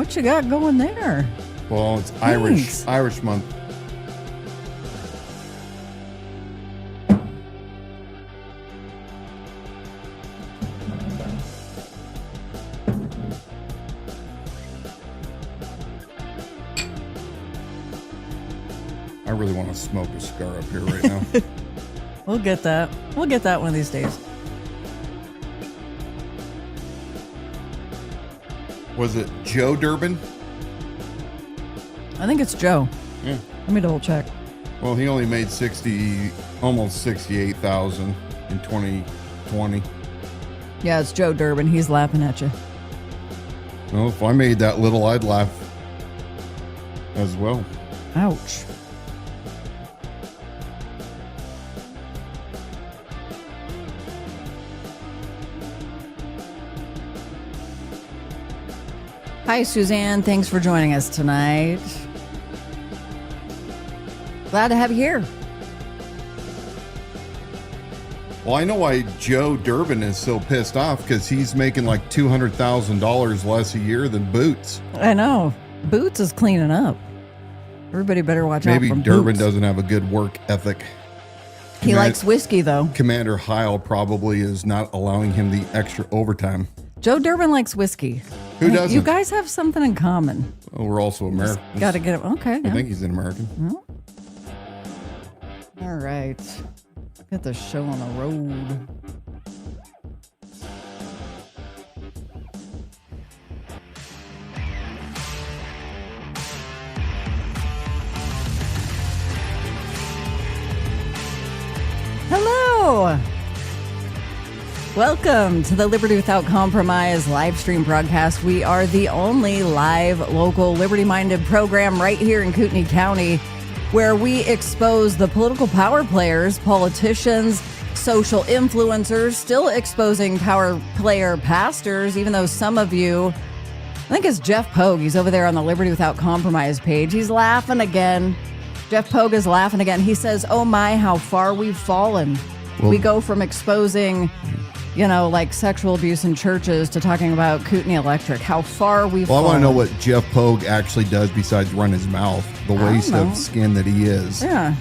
What you got going there? Well, it's Thanks. Irish month. I really want to smoke a cigar up here right now. We'll get that. We'll get that one of these days. Was it Joe Durbin? I think it's Joe. Yeah. Let me double check. Well, he only made almost 68,000 in 2020. Yeah, it's Joe Durbin. He's laughing at you. Well, if I made that little, I'd laugh as well. Ouch. Hi, Suzanne. Thanks for joining us tonight. Glad to have you here. Well, I know why Joe Durbin is so pissed off, because he's making like $200,000 less a year than Boots. I know. Boots is cleaning up. Everybody better watch out for Maybe Durbin Boots. doesn't have a good work ethic. He likes whiskey, though. Commander Heil probably is not allowing him the extra overtime. Joe Durbin likes whiskey. Who doesn't? You guys have something in common. Well, we're also Americans. Got to get it. Okay. I think he's an American. Well. All right. Get the show on the road. Hello. Welcome to the Liberty Without Compromise live stream broadcast. We are the only live, local, liberty-minded program right here in Kootenai County where we expose the political power players, politicians, social influencers, still exposing power player pastors, even though some of you, I think it's Jeff Pogue, he's over there on the Liberty Without Compromise page. He's laughing again. Jeff Pogue is laughing again. He says, oh my, how far we've fallen. Well, we go from exposing, like sexual abuse in churches to talking about Kootenai Electric. How far we've fallen. I want to know what Jeff Pogue actually does besides run his mouth, the waste of skin that he is. Yeah.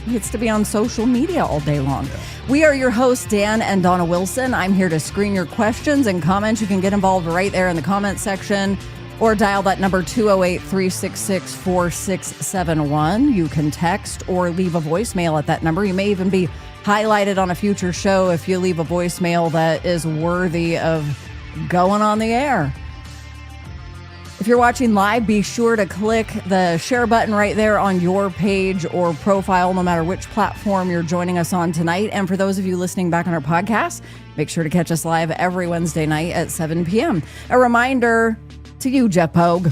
He gets to be on social media all day long. Yeah. We are your hosts, Dan and Dawna Wilson. I'm here to screen your questions and comments. You can get involved right there in the comment section or dial that number 208-366-4671. You can text or leave a voicemail at that number. You may even be highlighted on a future show if you leave a voicemail that is worthy of going on the air. If you're watching live, be sure to click the share button right there on your page or profile, no matter which platform you're joining us on tonight. And for those of you listening back on our podcast, make sure to catch us live every Wednesday night at 7 p.m. A reminder to you, Jeff Pogue.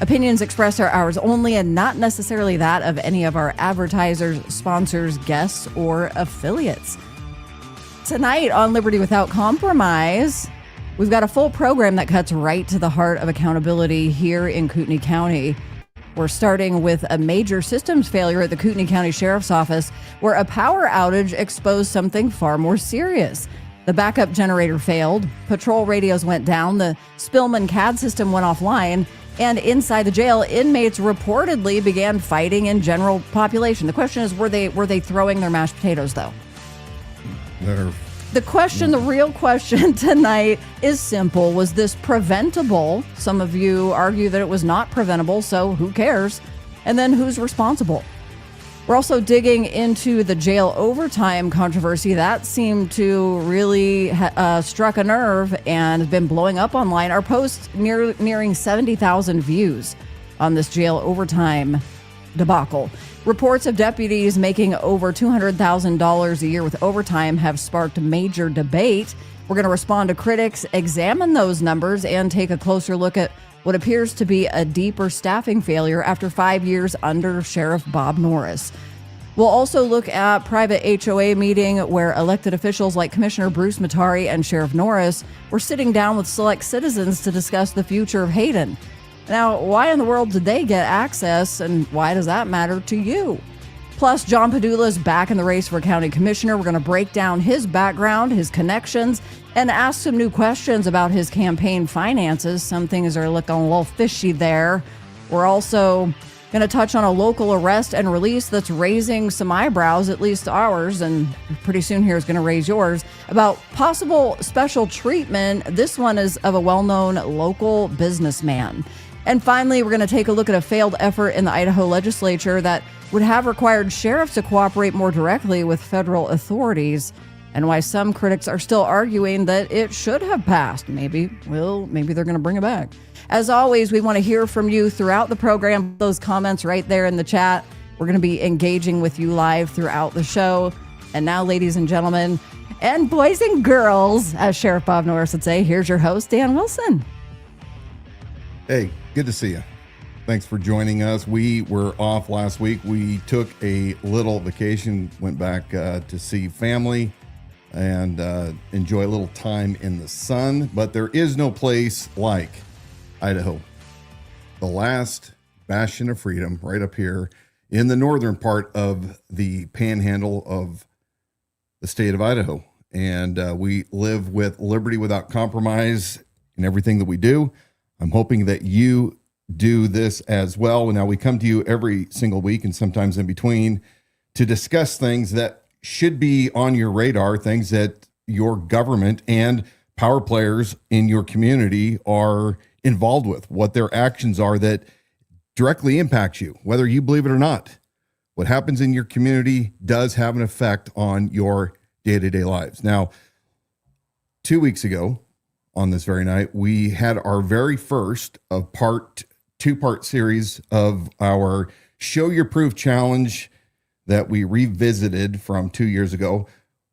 Opinions expressed are ours only and not necessarily that of any of our advertisers, sponsors, guests, or affiliates. Tonight on Liberty Without Compromise, we've got a full program that cuts right to the heart of accountability here in Kootenai County. We're starting with a major systems failure at the Kootenai County Sheriff's Office, where a power outage exposed something far more serious. The backup generator failed, patrol radios went down, the Spillman CAD system went offline, and inside the jail, inmates reportedly began fighting in general population. The question is, were they throwing their mashed potatoes, though? The real question tonight is simple. Was this preventable? Some of you argue that it was not preventable, so who cares? And then who's responsible? We're also digging into the jail overtime controversy. That seemed to really struck a nerve and has been blowing up online. Our post nearing 70,000 views on this jail overtime debacle. Reports of deputies making over $200,000 a year with overtime have sparked major debate. We're going to respond to critics, examine those numbers, and take a closer look at what appears to be a deeper staffing failure after 5 years under Sheriff Bob Norris. We'll also look at private HOA meeting where elected officials like Commissioner Bruce Matari and Sheriff Norris were sitting down with select citizens to discuss the future of Hayden. Now, why in the world did they get access, and why does that matter to you? Plus, John Padula is back in the race for county commissioner. We're going to break down his background, his connections, and ask some new questions about his campaign finances. Some things are looking a little fishy there. We're also going to touch on a local arrest and release that's raising some eyebrows, at least ours, and pretty soon here is going to raise yours, about possible special treatment. This one is of a well-known local businessman. And finally, we're going to take a look at a failed effort in the Idaho legislature that would have required sheriffs to cooperate more directly with federal authorities, and why some critics are still arguing that it should have passed. Maybe they're going to bring it back. As always, we want to hear from you throughout the program. Those comments right there in the chat. We're going to be engaging with you live throughout the show. And now, ladies and gentlemen, and boys and girls, as Sheriff Bob Norris would say, here's your host, Dan Wilson. Hey, good to see you. Thanks for joining us. We were off last week. We took a little vacation, went back to see family and enjoy a little time in the sun. But there is no place like Idaho, the last bastion of freedom, right up here in the northern part of the panhandle of the state of Idaho. And we live with liberty without compromise in everything that we do. I'm hoping that you do this as well. Now, we come to you every single week and sometimes in between to discuss things that should be on your radar, things that your government and power players in your community are involved with, what their actions are that directly impact you, whether you believe it or not. What happens in your community does have an effect on your day-to-day lives. Now, 2 weeks ago, on this very night, we had our very first of two-part series of our Show Your Proof Challenge that we revisited from 2 years ago.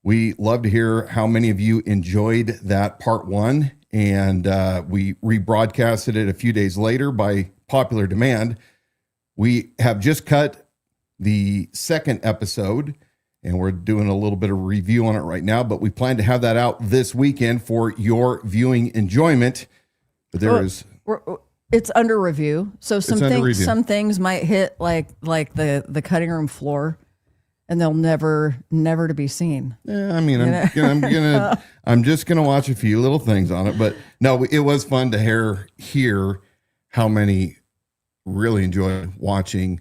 We love to hear how many of you enjoyed that part one, and we rebroadcasted it a few days later by popular demand. We have just cut the second episode, and we're doing a little bit of review on it right now, but we plan to have that out this weekend for your viewing enjoyment. But it's under review. So some things might hit like the cutting room floor, and they'll never to be seen. Yeah, I mean, I'm just gonna watch a few little things on it, but no, it was fun to hear how many really enjoyed watching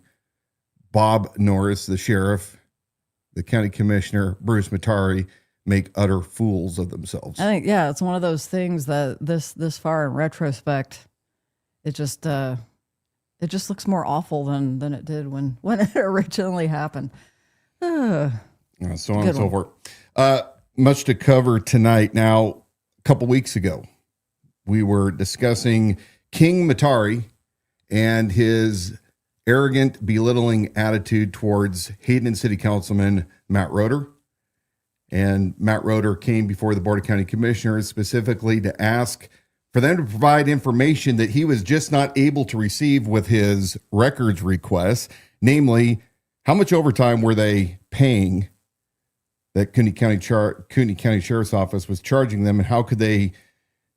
Bob Norris, the sheriff, the county commissioner, Bruce Matari, make utter fools of themselves. I think, yeah, it's one of those things that this far in retrospect, it just looks more awful than it did when it originally happened. So on and so forth. Much to cover tonight. Now, a couple weeks ago, we were discussing King Matari and his arrogant, belittling attitude towards Hayden City Councilman Matt Roeder. And Matt Roeder came before the Board of County Commissioners specifically to ask for them to provide information that he was just not able to receive with his records requests, namely, how much overtime were they paying that Kootenai County Sheriff's Office was charging them, and how could they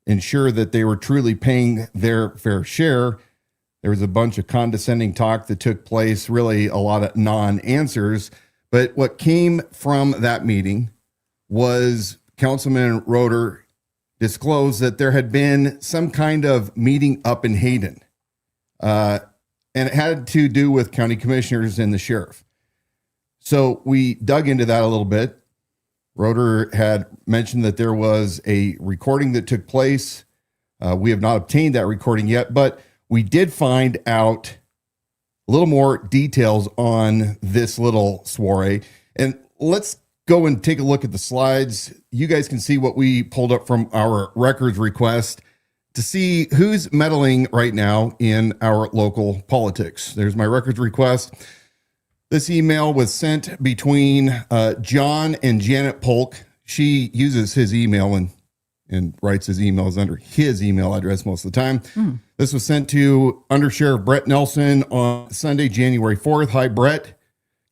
ensure that they were truly paying their fair share? There was a bunch of condescending talk that took place, really a lot of non-answers. But what came from that meeting was Councilman Roeder disclosed that there had been some kind of meeting up in Hayden. And it had to do with county commissioners and the sheriff. So we dug into that a little bit. Roeder had mentioned that there was a recording that took place. We have not obtained that recording yet, but we did find out a little more details on this little soiree. And let's go and take a look at the slides. You guys can see what we pulled up from our records request to see who's meddling right now in our local politics. There's my records request. This email was sent between John and Janet Polk. She uses his email and writes his emails under his email address most of the time. This was sent to Under Sheriff Brett Nelson on Sunday, January 4th. Hi, Brett.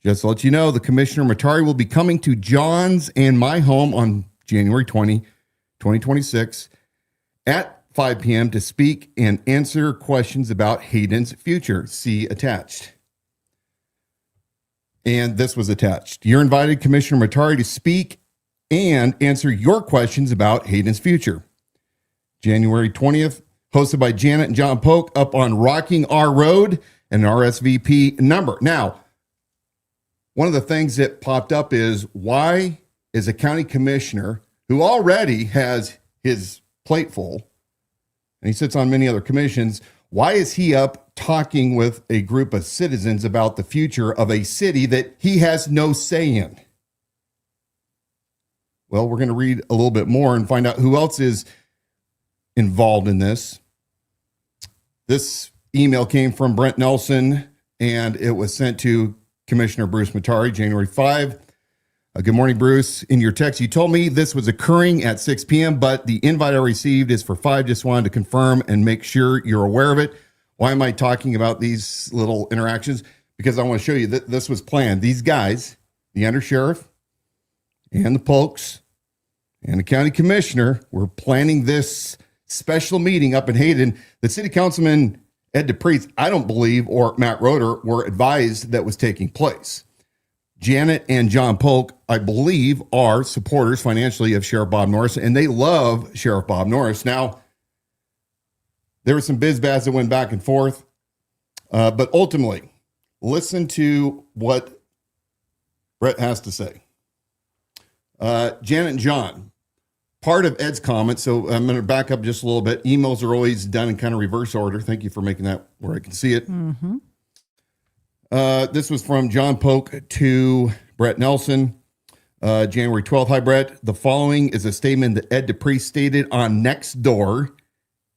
Just to let you know, the Commissioner Matari will be coming to John's and my home on January 20, 2026 at 5 p.m. to speak and answer questions about Hayden's future. See attached. and this was attached. You're invited, Commissioner Matari, to speak and answer your questions about Hayden's future. January 20th, hosted by Janet and John Polk up on Rocking Our Road and an RSVP number. Now, one of the things that popped up is, why is a county commissioner who already has his plate full, and he sits on many other commissions, why is he up talking with a group of citizens about the future of a city that he has no say in? Well, we're going to read a little bit more and find out who else is involved in this. This email came from Brent Nelson, and it was sent to Commissioner Bruce Matari, January 5. Good morning, Bruce. In your text, you told me this was occurring at 6 p.m., but the invite I received is for 5. Just wanted to confirm and make sure you're aware of it. Why am I talking about these little interactions? Because I want to show you that this was planned. These guys, the undersheriff and the Polks and the county commissioner, were planning this special meeting up in Hayden. The city councilman, Ed DePriest, I don't believe, or Matt Roeder, were advised that was taking place. Janet and John Polk, I believe, are supporters financially of Sheriff Bob Norris, and they love Sheriff Bob Norris. Now, there was some biz-baz that went back and forth, but ultimately, listen to what Brett has to say. Janet and John, part of Ed's comment, so I'm going to back up just a little bit. Emails are always done in kind of reverse order. Thank you for making that where I can see it. Mm-hmm. This was from John Polk to Brett Nelson, January 12th. Hi, Brett. The following is a statement that Ed DePriest stated on Nextdoor.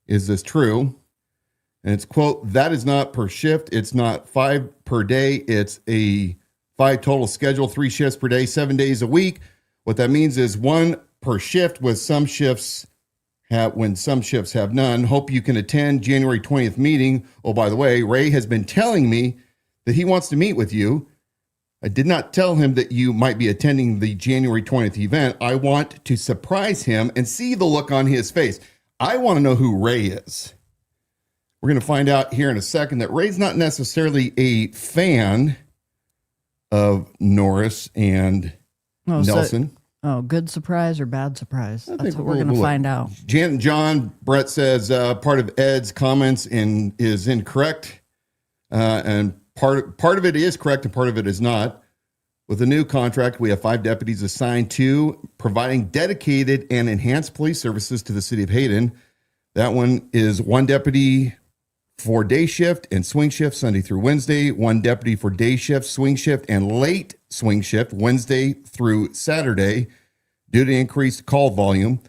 Is this true? And it's, quote, that is not per shift. It's not 5 per day. It's a 5 total schedule, 3 shifts per day, 7 days a week. What that means is 1 per shift with some shifts when some shifts have none. Hope you can attend January 20th meeting. Oh, by the way, Ray has been telling me that he wants to meet with you. I did not tell him that you might be attending the January 20th event. I want to surprise him and see the look on his face. I want to know who Ray is. We're going to find out here in a second that Ray's not necessarily a fan of Norris and Nelson. Good surprise or bad surprise? That's what we're going to find out. Janet and John, Brett says part of Ed's comments is incorrect. And part of it is correct and part of it is not. With the new contract, we have 5 deputies assigned to providing dedicated and enhanced police services to the city of Hayden. That one is 1 deputy for day shift and swing shift Sunday through Wednesday, 1 deputy for day shift, swing shift, and late swing shift Wednesday through Saturday due to increased call volume.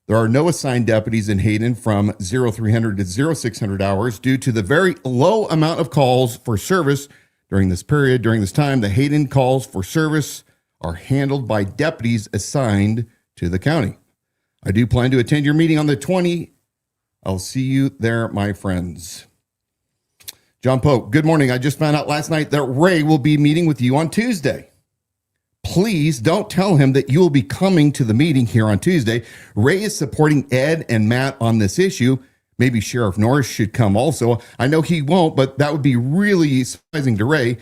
There are no assigned deputies in Hayden from 0300 to 0600 hours due to the very low amount of calls for service during this period. During this time, the Hayden calls for service are handled by deputies assigned to the county. I do plan to attend your meeting on the 20th. I'll see you there, my friends. John Polk, good morning. I just found out last night that Ray will be meeting with you on Tuesday. Please don't tell him that you will be coming to the meeting here on Tuesday. Ray is supporting Ed and Matt on this issue. Maybe Sheriff Norris should come also. I know he won't, but that would be really surprising to Ray.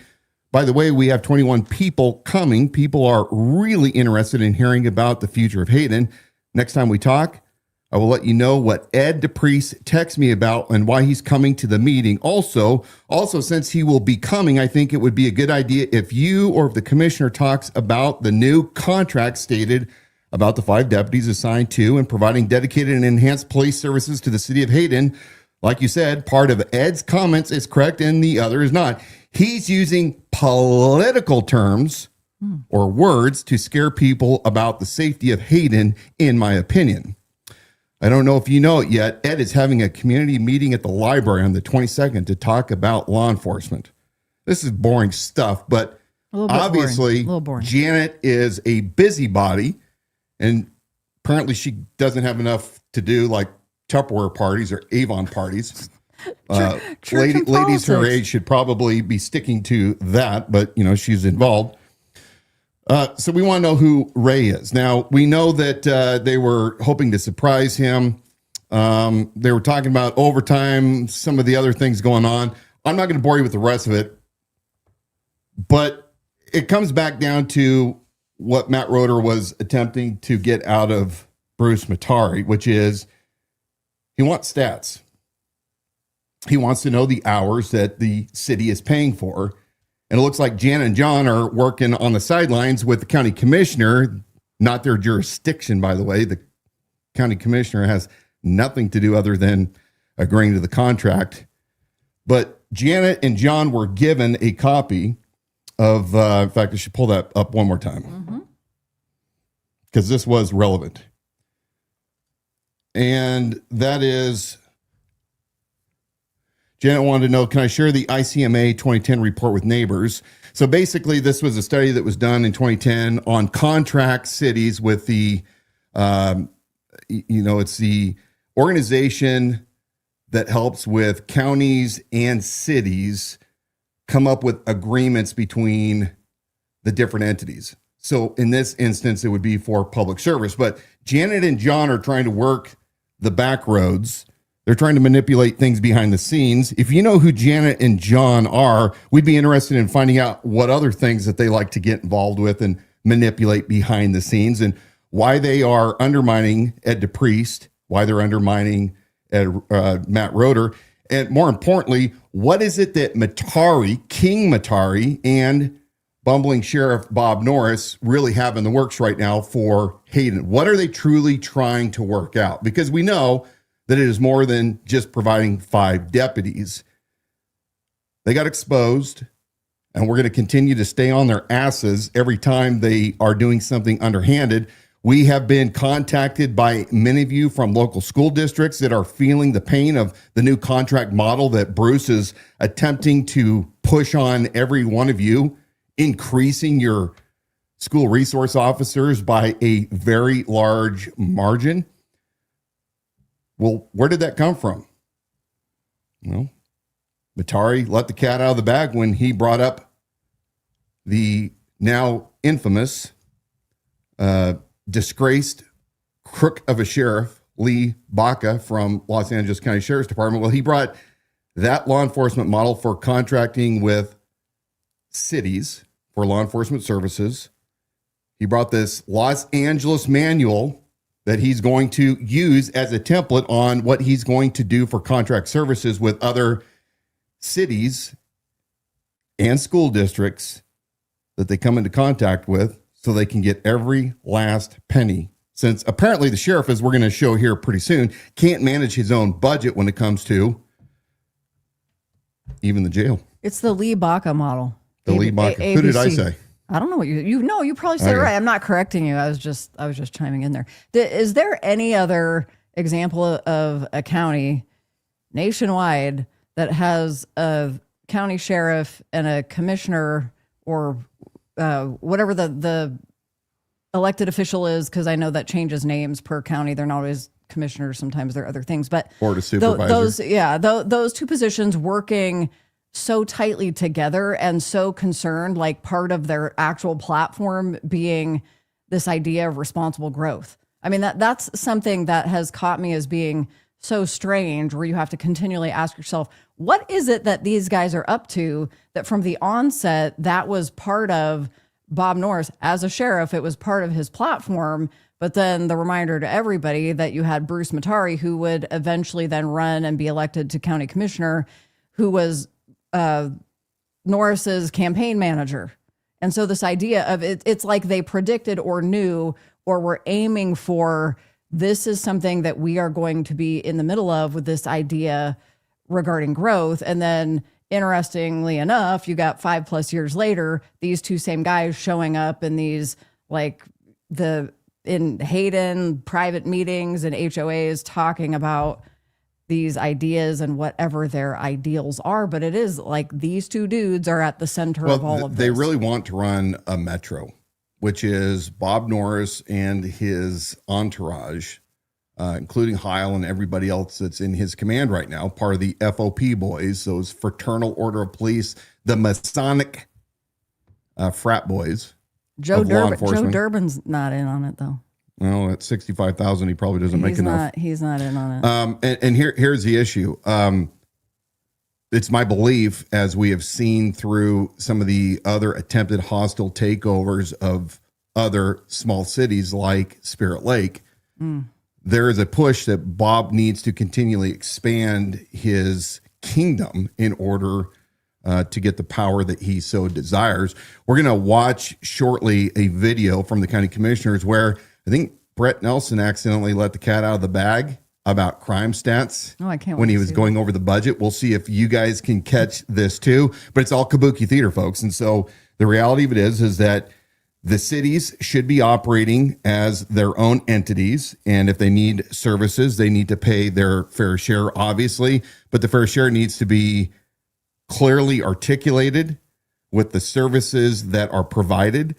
By the way, we have 21 people coming. People are really interested in hearing about the future of Hayden. Next time we talk, I will let you know what Ed DePriest texts me about and why he's coming to the meeting. Also, since he will be coming, I think it would be a good idea if you or if the commissioner talks about the new contract stated about the 5 deputies assigned to and providing dedicated and enhanced police services to the city of Hayden. Like you said, part of Ed's comments is correct and the other is not. He's using political terms or words to scare people about the safety of Hayden, in my opinion. I don't know if you know it yet. Ed is having a community meeting at the library on the 22nd to talk about law enforcement. This is boring stuff, but obviously Janet is a busybody, and apparently she doesn't have enough to do, like Tupperware parties or Avon parties. Ladies her age should probably be sticking to that, but she's involved. So we want to know who Ray is. Now, we know that they were hoping to surprise him. They were talking about overtime, some of the other things going on. I'm not going to bore you with the rest of it, but it comes back down to what Matt Roeder was attempting to get out of Bruce Matari, which is he wants stats. He wants to know the hours that the city is paying for. And it looks like Jan and John are working on the sidelines with the county commissioner, not their jurisdiction, by the way. The county commissioner has nothing to do other than agreeing to the contract. But Janet and John were given a copy of, in fact, I should pull that up one more time because this was relevant. And that is, Janet wanted to know, can I share the ICMA 2010 report with neighbors? So basically, this was a study that was done in 2010 on contract cities with the, it's the organization that helps with counties and cities come up with agreements between the different entities. So in this instance, it would be for public service. But Janet and John are trying to work the back roads. They're trying to manipulate things behind the scenes. If you know who Janet and John are, we'd be interested in finding out what other things that they like to get involved with and manipulate behind the scenes, and why they are undermining Ed DePriest, why they're undermining Matt Roeder, and more importantly, what is it that King Matari, and bumbling Sheriff Bob Norris really have in the works right now for Hayden? What are they truly trying to work out? Because we know that it is more than just providing 5 deputies. They got exposed, and we're going to continue to stay on their asses every time they are doing something underhanded. We have been contacted by many of you from local school districts that are feeling the pain of the new contract model that Bruce is attempting to push on every one of you, increasing your school resource officers by a very large margin. Well, where did that come from? Well, Matari let the cat out of the bag when he brought up the now infamous disgraced crook of a sheriff, Lee Baca from Los Angeles County Sheriff's Department. Well, he brought that law enforcement model for contracting with cities for law enforcement services. He brought this Los Angeles manual that he's going to use as a template on what he's going to do for contract services with other cities and school districts that they come into contact with, so they can get every last penny. Since apparently the sheriff, as we're going to show here pretty soon, can't manage his own budget when it comes to even the jail. It's the Lee Baca model. The Lee Baca. Who did I say? I don't know what you probably said it right. I'm not correcting you. I was just chiming in there. Is there any other example of a county nationwide that has a county sheriff and a commissioner, or whatever the elected official is? Because I know that changes names per county. They're not always commissioners. Sometimes they're other things. But Board of Supervisors. Those two positions working so tightly together and so concerned, like part of their actual platform being this idea of responsible growth. I mean, that's something that has caught me as being so strange, where you have to continually ask yourself, what is it that these guys are up to, that from the onset, that was part of Bob Norris as a sheriff, it was part of his platform. But then the reminder to everybody that you had Bruce Matari, who would eventually then run and be elected to county commissioner, who was Norris's campaign manager. And so this idea of it's like they predicted or knew or were aiming for, this is something that we are going to be in the middle of with this idea regarding growth. And then interestingly enough, you got 5+ years later, these two same guys showing up in these, like in Hayden private meetings and HOAs talking about these ideas and whatever their ideals are. But it is like these two dudes are at the center of all of this. They really want to run a metro, which is Bob Norris and his entourage, including Heil and everybody else that's in his command right now, part of the FOP boys, those Fraternal Order of Police, the Masonic frat boys. Joe Durbin's not in on it, though. Well, at 65,000, he probably doesn't make enough. He's not in on it. And here's the issue. it's my belief, as we have seen through some of the other attempted hostile takeovers of other small cities like Spirit Lake, there is a push that Bob needs to continually expand his kingdom in order to get the power that he so desires. We're going to watch shortly a video from the county commissioners where I think Brett Nelson accidentally let the cat out of the bag about crime stats when he was going over the budget. We'll see if you guys can catch this too, but it's all kabuki theater, folks. And so the reality of it is that the cities should be operating as their own entities. And if they need services, they need to pay their fair share, obviously, but the fair share needs to be clearly articulated with the services that are provided.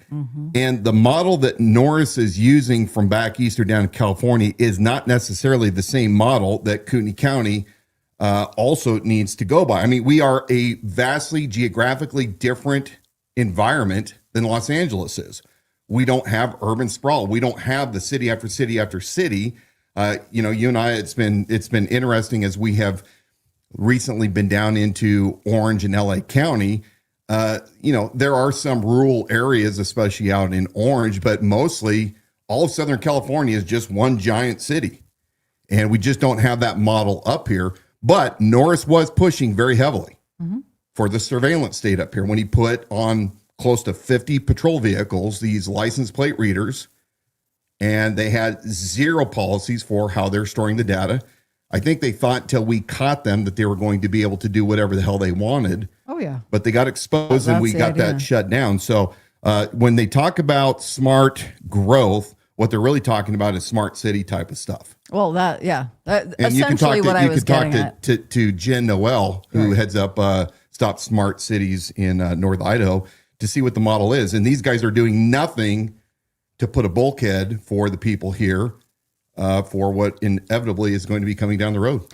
And the model that Norris is using from back east or down in California is not necessarily the same model that Kootenai County also needs to go by. I mean, we are a vastly geographically different environment than Los Angeles is. We don't have urban sprawl. We don't have the city after city after city. You and I, it's been interesting as we have recently been down into Orange and LA County. There are some rural areas, especially out in Orange, but mostly all of Southern California is just one giant city. And we just don't have that model up here. But Norris was pushing very heavily for the surveillance state up here when he put on close to 50 patrol vehicles, these license plate readers, and they had zero policies for how they're storing the data. I think they thought till we caught them that they were going to be able to do whatever the hell they wanted. Oh, yeah. But they got exposed and we got that shut down. So when they talk about smart growth, what they're really talking about is smart city type of stuff. Well, and essentially what I was getting at. To Jen Noel, who heads up Stop Smart Cities in North Idaho, to see what the model is. And these guys are doing nothing to put a bulkhead for the people here for what inevitably is going to be coming down the road.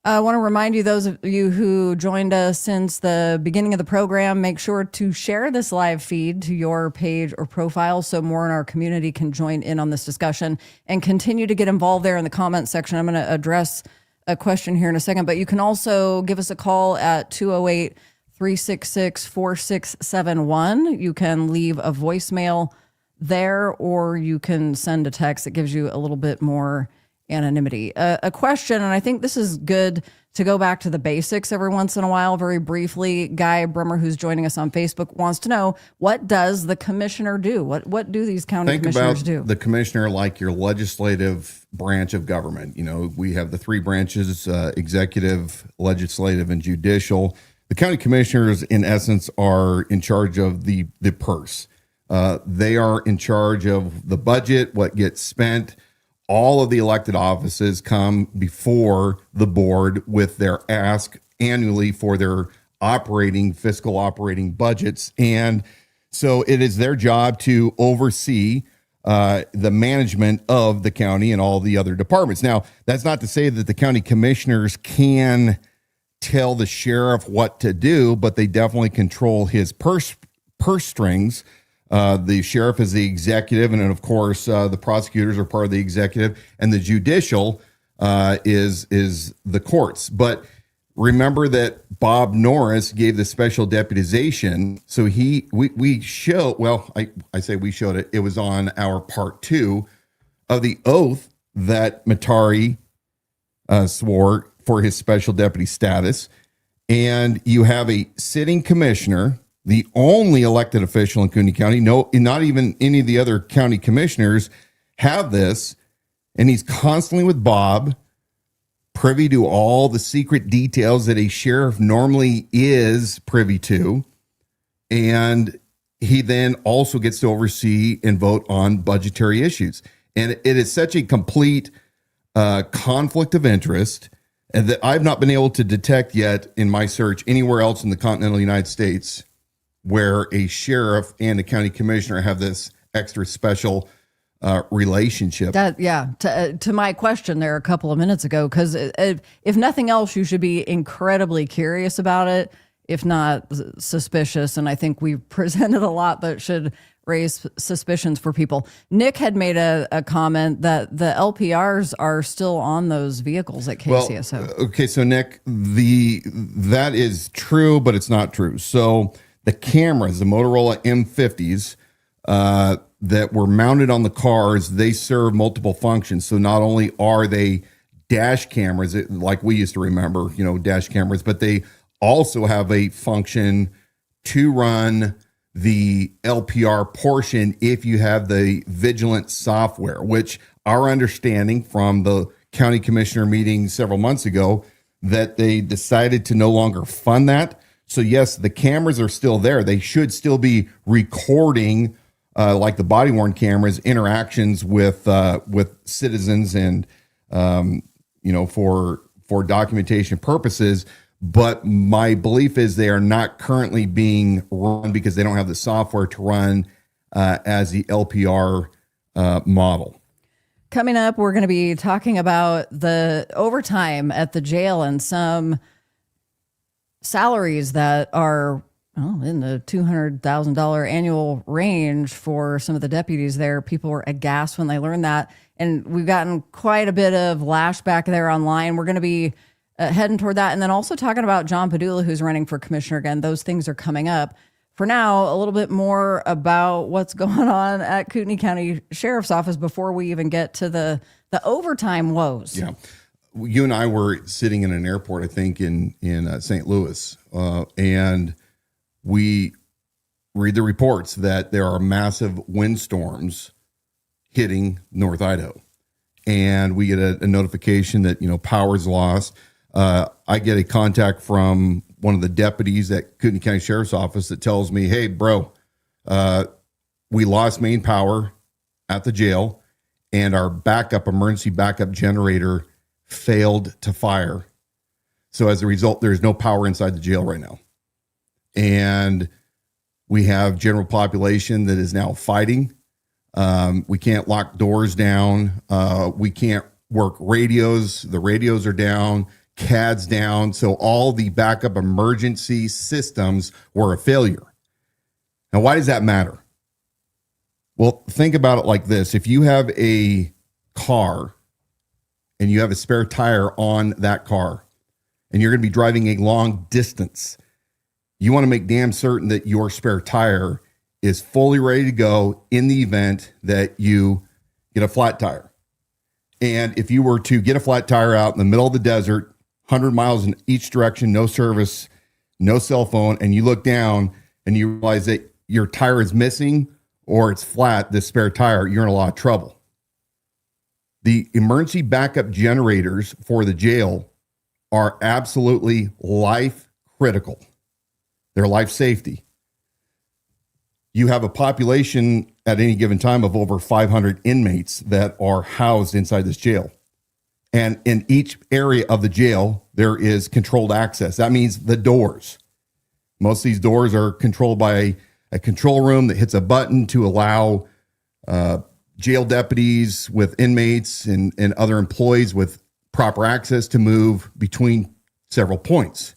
I want to remind you, those of you who joined us since the beginning of the program, make sure to share this live feed to your page or profile so more in our community can join in on this discussion and continue to get involved there in the comments section. I'm going to address a question here in a second, but you can also give us a call at 208-366-4671. You can leave a voicemail there, or you can send a text that gives you a little bit more anonymity. A question, and I think this is good to go back to the basics every once in a while, very briefly. Guy Brummer, who's joining us on Facebook, wants to know, what does the commissioner do? What do these county commissioners do? The commissioner, like your legislative branch of government. We have the three branches, executive, legislative, and judicial. The county commissioners, in essence, are in charge of the purse. They are in charge of the budget, what gets spent. All of the elected offices come before the board with their ask annually for their fiscal operating budgets. And so it is their job to oversee the management of the county and all the other departments. Now, that's not to say that the county commissioners can tell the sheriff what to do, but they definitely control his purse strings. The sheriff is the executive, and then, of course, the prosecutors are part of the executive, and the judicial is the courts. But remember that Bob Norris gave the special deputization, so we say we showed it. It was on our part 2 of the oath that Matari swore for his special deputy status, and you have a sitting commissioner, the only elected official in Kootenai County. No, not even any of the other county commissioners have this. And he's constantly with Bob, privy to all the secret details that a sheriff normally is privy to. And he then also gets to oversee and vote on budgetary issues. And it is such a complete conflict of interest that I've not been able to detect yet in my search anywhere else in the continental United States where a sheriff and a county commissioner have this extra special relationship. To my question there a couple of minutes ago, because if nothing else, you should be incredibly curious about it. if not suspicious. And I think we've presented a lot that should raise suspicions for people. Nick had made a comment that the LPRs are still on those vehicles at KCSO. Well, okay, so Nick, that is true, but it's not true. So the cameras, the Motorola M50s that were mounted on the cars, they serve multiple functions. So not only are they dash cameras, like we used to remember, dash cameras, but they also have a function to run the LPR portion if you have the Vigilant software, which our understanding from the county commissioner meeting several months ago, that they decided to no longer fund that. So yes, the cameras are still there. They should still be recording, like the body worn cameras, interactions with citizens and for documentation purposes. But my belief is they are not currently being run because they don't have the software to run as the LPR model. Coming up, we're going to be talking about the overtime at the jail and some salaries that are in the $200,000 annual range for some of the deputies there. People were aghast when they learned that. And we've gotten quite a bit of lashback there online. We're going to be heading toward that. And then also talking about John Padula, who's running for commissioner again. Those things are coming up. For now, a little bit more about what's going on at Kootenai County Sheriff's Office before we even get to the overtime woes. Yeah. You and I were sitting in an airport, I think, in St. Louis, and we read the reports that there are massive windstorms hitting North Idaho. And we get a notification that, power's lost. I get a contact from one of the deputies at Kootenai County Sheriff's Office that tells me, hey, bro, we lost main power at the jail and our emergency backup generator failed to fire. So as a result, there's no power inside the jail right now. And we have general population that is now fighting. We can't lock doors down. We can't work radios. The radios are down. CAD's down. So all the backup emergency systems were a failure. Now, why does that matter? Well, think about it like this. If you have a car and you have a spare tire on that car and you're going to be driving a long distance, you want to make damn certain that your spare tire is fully ready to go in the event that you get a flat tire. And if you were to get a flat tire out in the middle of the desert, 100 miles in each direction, no service, no cell phone, and you look down and you realize that your tire is missing or it's flat, this spare tire, you're in a lot of trouble. The emergency backup generators for the jail are absolutely life critical. They're life safety. You have a population at any given time of over 500 inmates that are housed inside this jail. And in each area of the jail, there is controlled access. That means the doors. Most of these doors are controlled by a control room that hits a button to allow jail deputies with inmates and other employees with proper access to move between several points.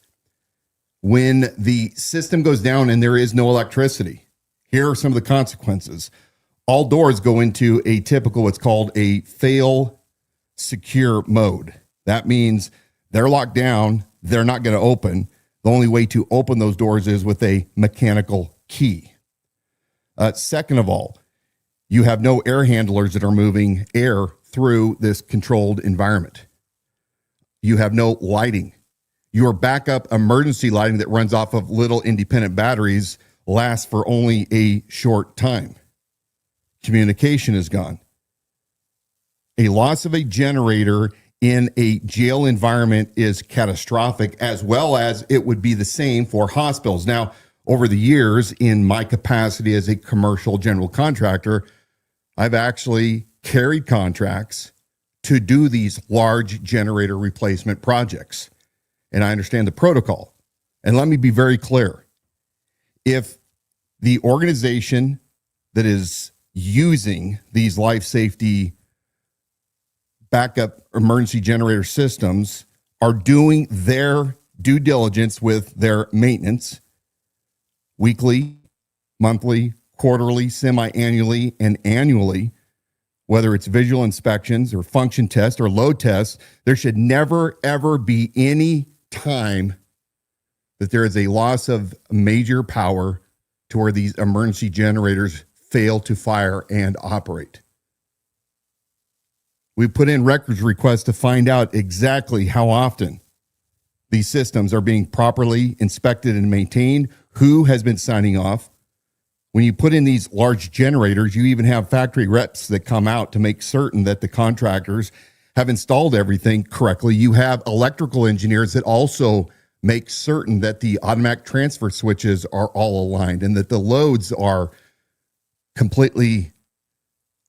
When the system goes down and there is no electricity, here are some of the consequences. All doors go into a typical, what's called a fail secure mode. That means they're locked down. They're not going to open. The only way to open those doors is with a mechanical key. Second of all, you have no air handlers that are moving air through this controlled environment. You have no lighting. Your backup emergency lighting that runs off of little independent batteries lasts for only a short time. Communication is gone. A loss of a generator in a jail environment is catastrophic, as well as it would be the same for hospitals. Now, over the years, in my capacity as a commercial general contractor, I've actually carried contracts to do these large generator replacement projects. And I understand the protocol. And let me be very clear. If the organization that is using these life safety backup emergency generator systems are doing their due diligence with their maintenance weekly, monthly, quarterly, semi-annually, and annually, whether it's visual inspections or function tests or load tests. There should never, ever be any time that there is a loss of major power to where these emergency generators fail to fire and operate. We put in records requests to find out exactly how often these systems are being properly inspected and maintained, who has been signing off. When you put in these large generators, you even have factory reps that come out to make certain that the contractors have installed everything correctly. You have electrical engineers that also make certain that the automatic transfer switches are all aligned and that the loads are completely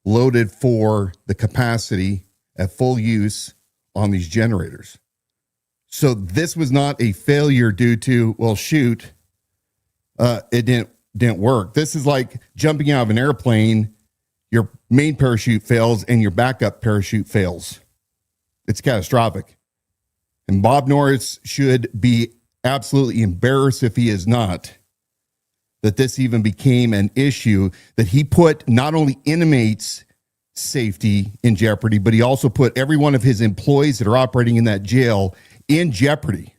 loaded for the capacity at full use on these generators. So this was not a failure due to, well, shoot, it didn't work. This is like jumping out of an airplane. Your main parachute fails and your backup parachute fails. It's catastrophic. And Bob Norris should be absolutely embarrassed if he is not, that this even became an issue, that he put not only inmates' safety in jeopardy, but he also put every one of his employees that are operating in that jail in jeopardy.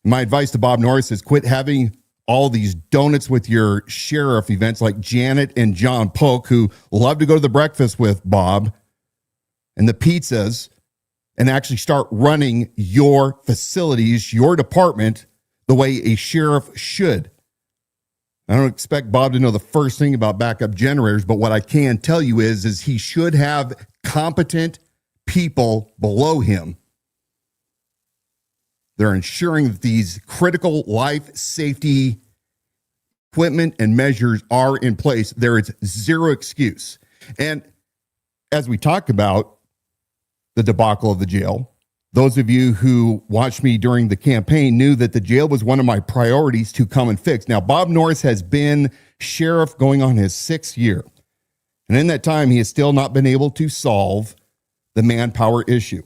My advice to Bob Norris is quit having all these donuts with your sheriff events like Janet and John Polk, who love to go to the breakfast with Bob, and the pizzas, and actually start running your facilities, your department, the way a sheriff should. I don't expect Bob to know the first thing about backup generators, but what I can tell you is he should have competent people below him. They're ensuring that these critical life safety equipment and measures are in place. There is zero excuse. And as we talked about the debacle of the jail, those of you who watched me during the campaign knew that the jail was one of my priorities to come and fix. Now, Bob Norris has been sheriff going on his 6th year. And in that time, he has still not been able to solve the manpower issue.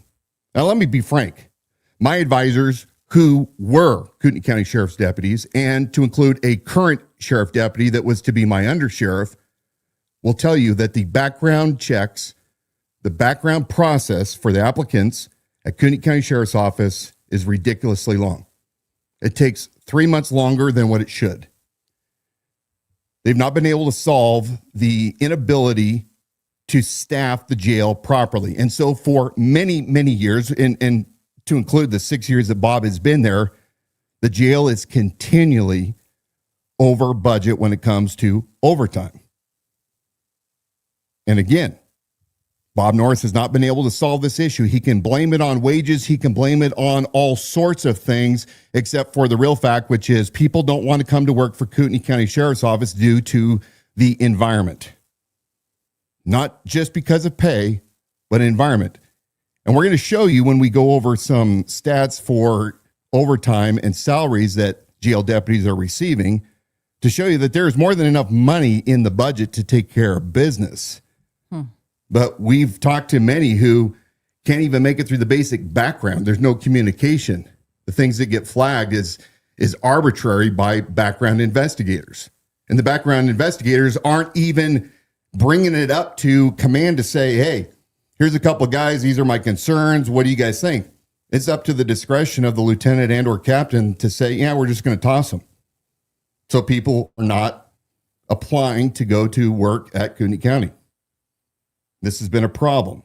Now, let me be frank. My advisors, who were Kootenai County Sheriff's deputies, and to include a current sheriff deputy that was to be my undersheriff, will tell you that the background checks, the background process for the applicants at Kootenai County Sheriff's Office is ridiculously long. It takes 3 months longer than what it should. They've not been able to solve the inability to staff the jail properly. And so for many, many years, and to include the 6 years that Bob has been there, the jail is continually over budget when it comes to overtime. And again, Bob Norris has not been able to solve this issue. He can blame it on wages. He can blame it on all sorts of things, except for the real fact, which is people don't want to come to work for Kootenai County Sheriff's Office due to the environment. Not just because of pay, but environment. And we're going to show you when we go over some stats for overtime and salaries that jail deputies are receiving to show you that there's more than enough money in the budget to take care of business. But we've talked to many who can't even make it through the basic background. There's no communication. The things that get flagged is arbitrary by background investigators. And the background investigators aren't even bringing it up to command to say, hey, here's a couple of guys. These are my concerns. What do you guys think? It's up to the discretion of the lieutenant and or captain to say, yeah, we're just going to toss them. So people are not applying to go to work at Kootenai County. This has been a problem.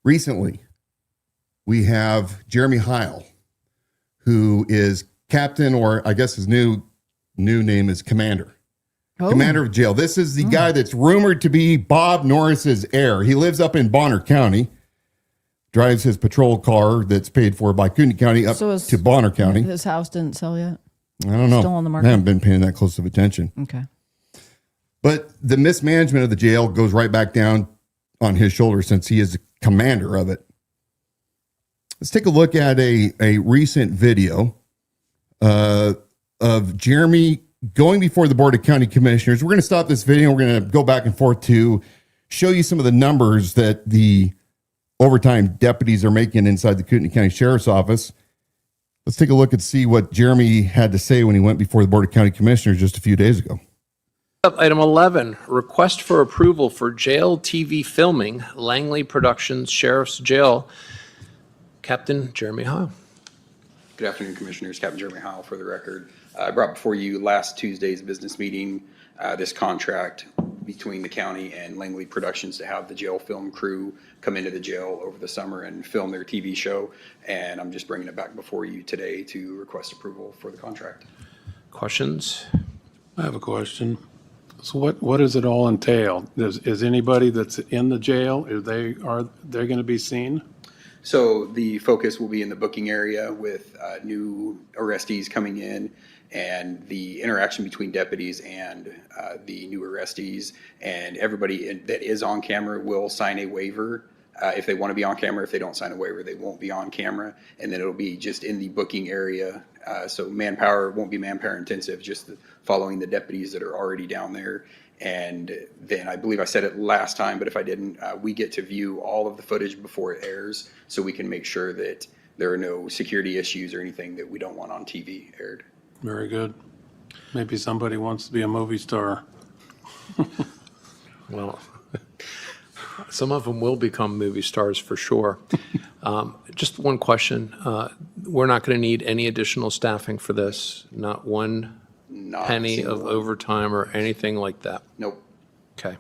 Recently, we have Jeremy Heil, who is captain, or I guess his new name is commander. Oh. Commander of jail. This is the guy that's rumored to be Bob Norris's heir. He lives up in Bonner County, drives his patrol car that's paid for by Kootenai County up to Bonner County. His house didn't sell yet? I don't know. Still on the market? I haven't been paying that close of attention. Okay. But the mismanagement of the jail goes right back down on his shoulders since he is the commander of it. Let's take a look at a recent video of Jeremy going before the Board of County Commissioners. We're going to stop this video. We're going to go back and forth to show you some of the numbers that the overtime deputies are making inside the Kootenai County Sheriff's Office. Let's take a look and see what Jeremy had to say when he went before the Board of County Commissioners just a few days ago. Item 11, request for approval for jail TV filming, Langley Productions Sheriff's Jail. Captain Jeremy Hile. Good afternoon, Commissioners. Captain Jeremy Hile for the record. I brought before you last Tuesday's business meeting this contract between the county and Langley Productions to have the jail film crew come into the jail over the summer and film their TV show. And I'm just bringing it back before you today to request approval for the contract. Questions? I have a question. So what does it all entail? Is anybody that's in the jail, are they going to be seen? So the focus will be in the booking area with new arrestees coming in, and the interaction between deputies and the new arrestees, and everybody that is on camera will sign a waiver. If they want to be on camera, if they don't sign a waiver, they won't be on camera. And then it'll be just in the booking area. So manpower won't be manpower intensive, just following the deputies that are already down there. And then I believe I said it last time, but if I didn't, we get to view all of the footage before it airs, so we can make sure that there are no security issues or anything that we don't want on TV aired. Very good. Maybe somebody wants to be a movie star. Well, some of them will become movie stars for sure. Just one question. We're not going to need any additional staffing for this, not one penny of overtime or anything like that? Nope. Okay.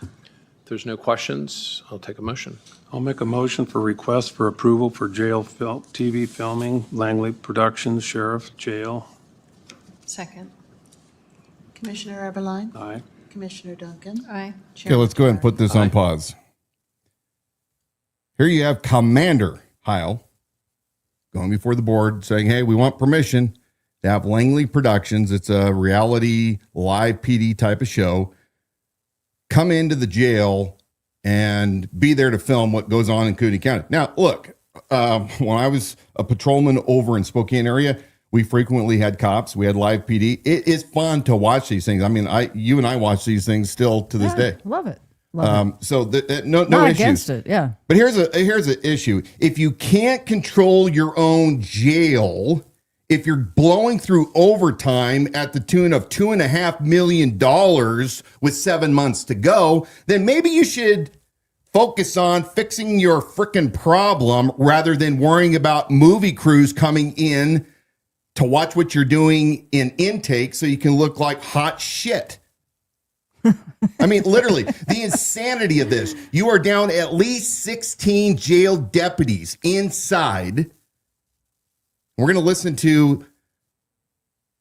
If there's no questions, I'll take a motion. I'll make a motion for request for approval for jail TV filming, Langley Productions, Sheriff, Jail. Second. Commissioner Eberline? Aye. Commissioner Duncan? Aye. Okay, let's go ahead and put this on pause. Here you have Commander Hile going before the board saying, hey, we want permission to have Langley Productions. It's a reality live PD type of show. Come into the jail and be there to film what goes on in Kootenai County. Now, look, when I was a patrolman over in Spokane area, we frequently had cops. We had live PD. It is fun to watch these things. I mean, you and I watch these things still to this day. Love it. So no Not issues. against it, yeah. But here's an issue. If you can't control your own jail, if you're blowing through overtime at the tune of $2.5 million with 7 months to go, then maybe you should focus on fixing your frickin' problem rather than worrying about movie crews coming in to watch what you're doing in intake so you can look like hot shit. I mean, literally, the insanity of this. You are down at least 16 jail deputies inside. We're going to listen to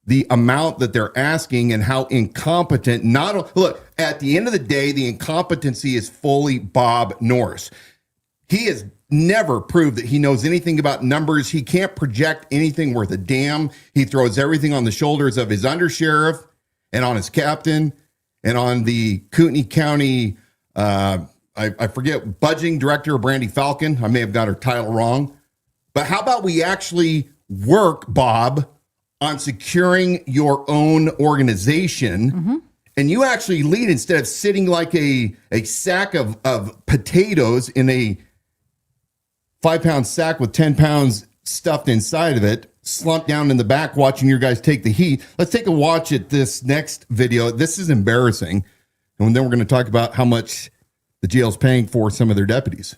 the amount that they're asking and how incompetent. Look, at the end of the day, the incompetency is fully Bob Norris. He has never proved that he knows anything about numbers. He can't project anything worth a damn. He throws everything on the shoulders of his undersheriff and on his captain and on the Kootenai County, I forget, budgeting director, Brandy Falcon. I may have got her title wrong. But how about we actually work, Bob, on securing your own organization, and you actually lead instead of sitting like a sack of potatoes in a 5-pound sack with 10 pounds stuffed inside of it, slumped down in the back watching your guys take the heat. Let's take a watch at this next video. This is embarrassing. And then we're going to talk about how much the jail's paying for some of their deputies.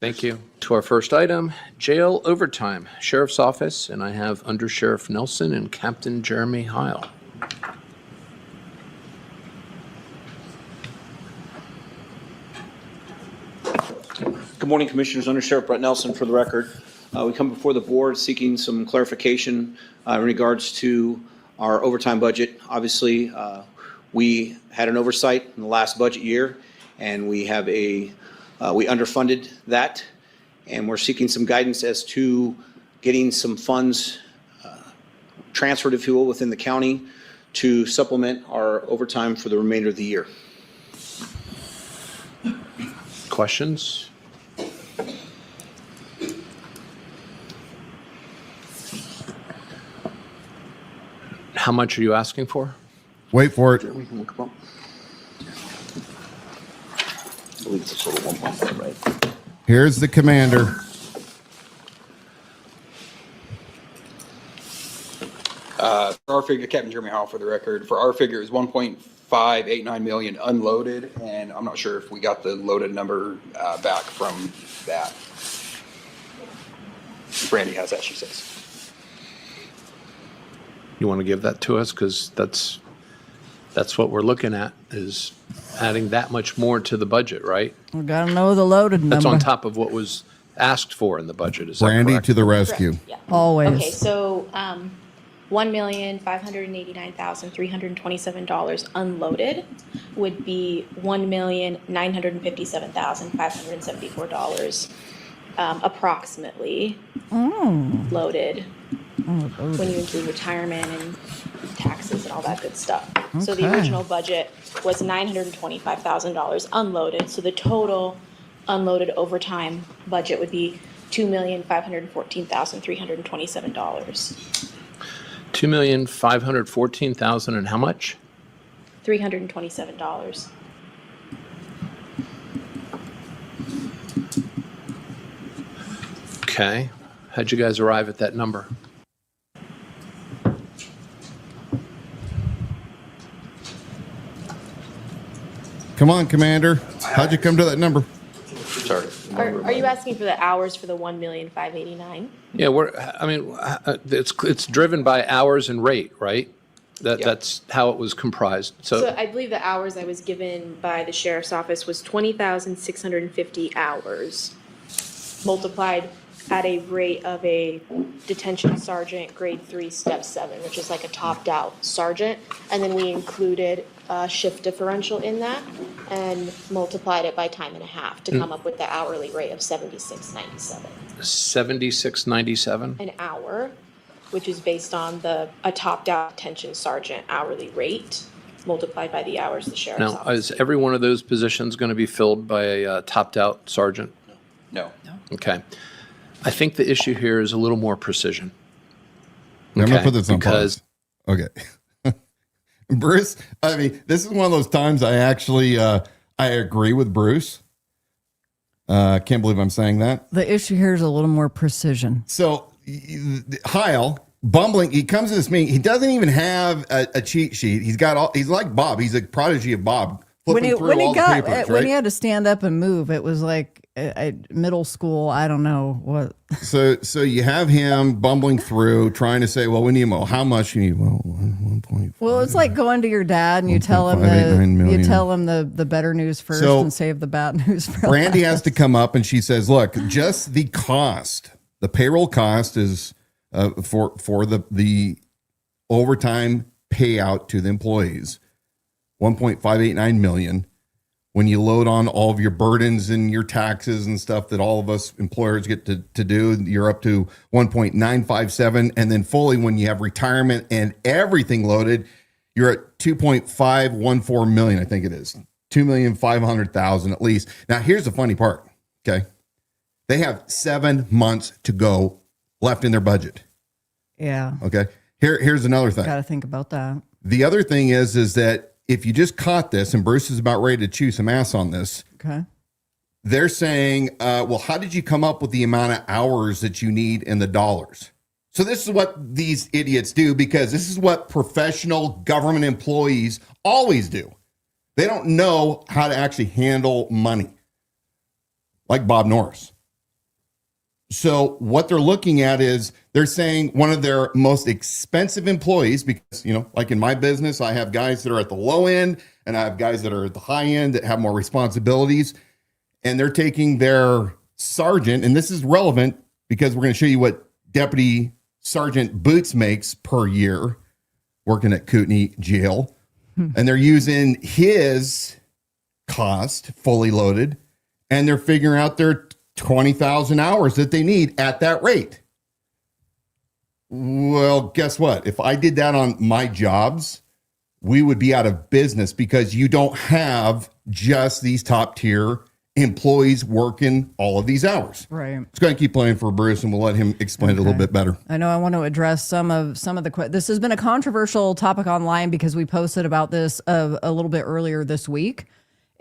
Thank you. To our first item, jail overtime, Sheriff's Office, and I have Under Sheriff Nelson and Captain Jeremy Hile. Good morning, Commissioners. Under Sheriff Brett Nelson for the record. We come before the board seeking some clarification in regards to our overtime budget. Obviously, we had an oversight in the last budget year, and we have we underfunded that, and we're seeking some guidance as to getting some funds transferred, if you will, within the county to supplement our overtime for the remainder of the year. Questions? How much are you asking for? Wait for it. We can look up. I believe it's a total 1.5, right? Here's the commander. For our figure, Captain Jeremy Howell for the record, for our figure is 1.589 million unloaded, and I'm not sure if we got the loaded number back from that. Brandy has that, she says. You want to give that to us? Because that's what we're looking at, is adding that much more to the budget, right? We got to know the loaded number. That's on top of what was asked for in the budget. Is that Brandy correct? to the rescue. Yeah. Always. Okay, so $1,589,327 unloaded would be $1,957,574 approximately loaded when you include retirement and taxes and all that good stuff. So the Okay. original budget was $925,000 unloaded. So the total unloaded overtime budget would be $2,514,327. $2,514,000 and how much? $327. Okay. How'd you guys arrive at that number? Come on, Commander. How'd you come to that number? Sorry. Are you asking for the hours for the $1,589,000? Yeah, it's driven by hours and rate, right? Yeah. That's how it was comprised. So I believe the hours I was given by the sheriff's office was 20,650 hours multiplied at a rate of a detention sergeant grade 3 step 7, which is like a topped out sergeant. And then we included a shift differential in that and multiplied it by time and a half to come up with the hourly rate of $76.97 $76.97. an hour, which is based on a topped out detention sergeant hourly rate multiplied by the hours the sheriff's Now, office. is every one of those positions going to be filled by a topped-out sergeant? No. Okay. I think the issue here is a little more precision. I'm going to Okay, put this on because- pause. Okay. Bruce, I mean, this is one of those times I actually, I agree with Bruce. Can't believe I'm saying that. The issue here is a little more precision. So, Heil, bumbling, he comes to this meeting. He doesn't even have a cheat sheet. He's like Bob. He's a prodigy of Bob. When he Flipping through all the papers, when right? he had to stand up and move, it was like middle school. I don't know what. So you have him bumbling through, trying to say, well, we need more. How much you need? Well, 1.5. Well, it's like going to your dad and you tell him 1.589 million. the better news first So, and save the bad news for Brandy last. has to come up and she says, look, just the cost, the payroll cost is for the overtime payout to the employees, 1.589 million. When you load on all of your burdens and your taxes and stuff that all of us employers get to do, you're up to 1.957. And then fully when you have retirement and everything loaded, you're at 2.514 million, I think it is. 2,500,000 at least. Now, here's the funny part, okay? They have 7 months to go left in their budget, Yeah, okay? Here's another thing. got to think about that. The other thing is that if you just caught this, and Bruce is about ready to chew some ass on this, Okay. they're saying, well, how did you come up with the amount of hours that you need in the dollars? So this is what these idiots do, because this is what professional government employees always do. They don't know how to actually handle money, like Bob Norris. So what they're looking at is they're saying one of their most expensive employees, because, like in my business, I have guys that are at the low end and I have guys that are at the high end that have more responsibilities. And they're taking their sergeant, and this is relevant because we're going to show you what Deputy Sergeant Boots makes per year working at Kootenai Jail. And they're using his cost fully loaded, and they're figuring out their 20,000 hours that they need at that rate. Well, guess what? If I did that on my jobs, we would be out of business, because you don't have just these top tier employees working all of these hours. Right. It's going to keep playing for Bruce, and we'll let him explain it a little bit better. I know I want to address some of the this has been a controversial topic online because we posted about this a little bit earlier this week.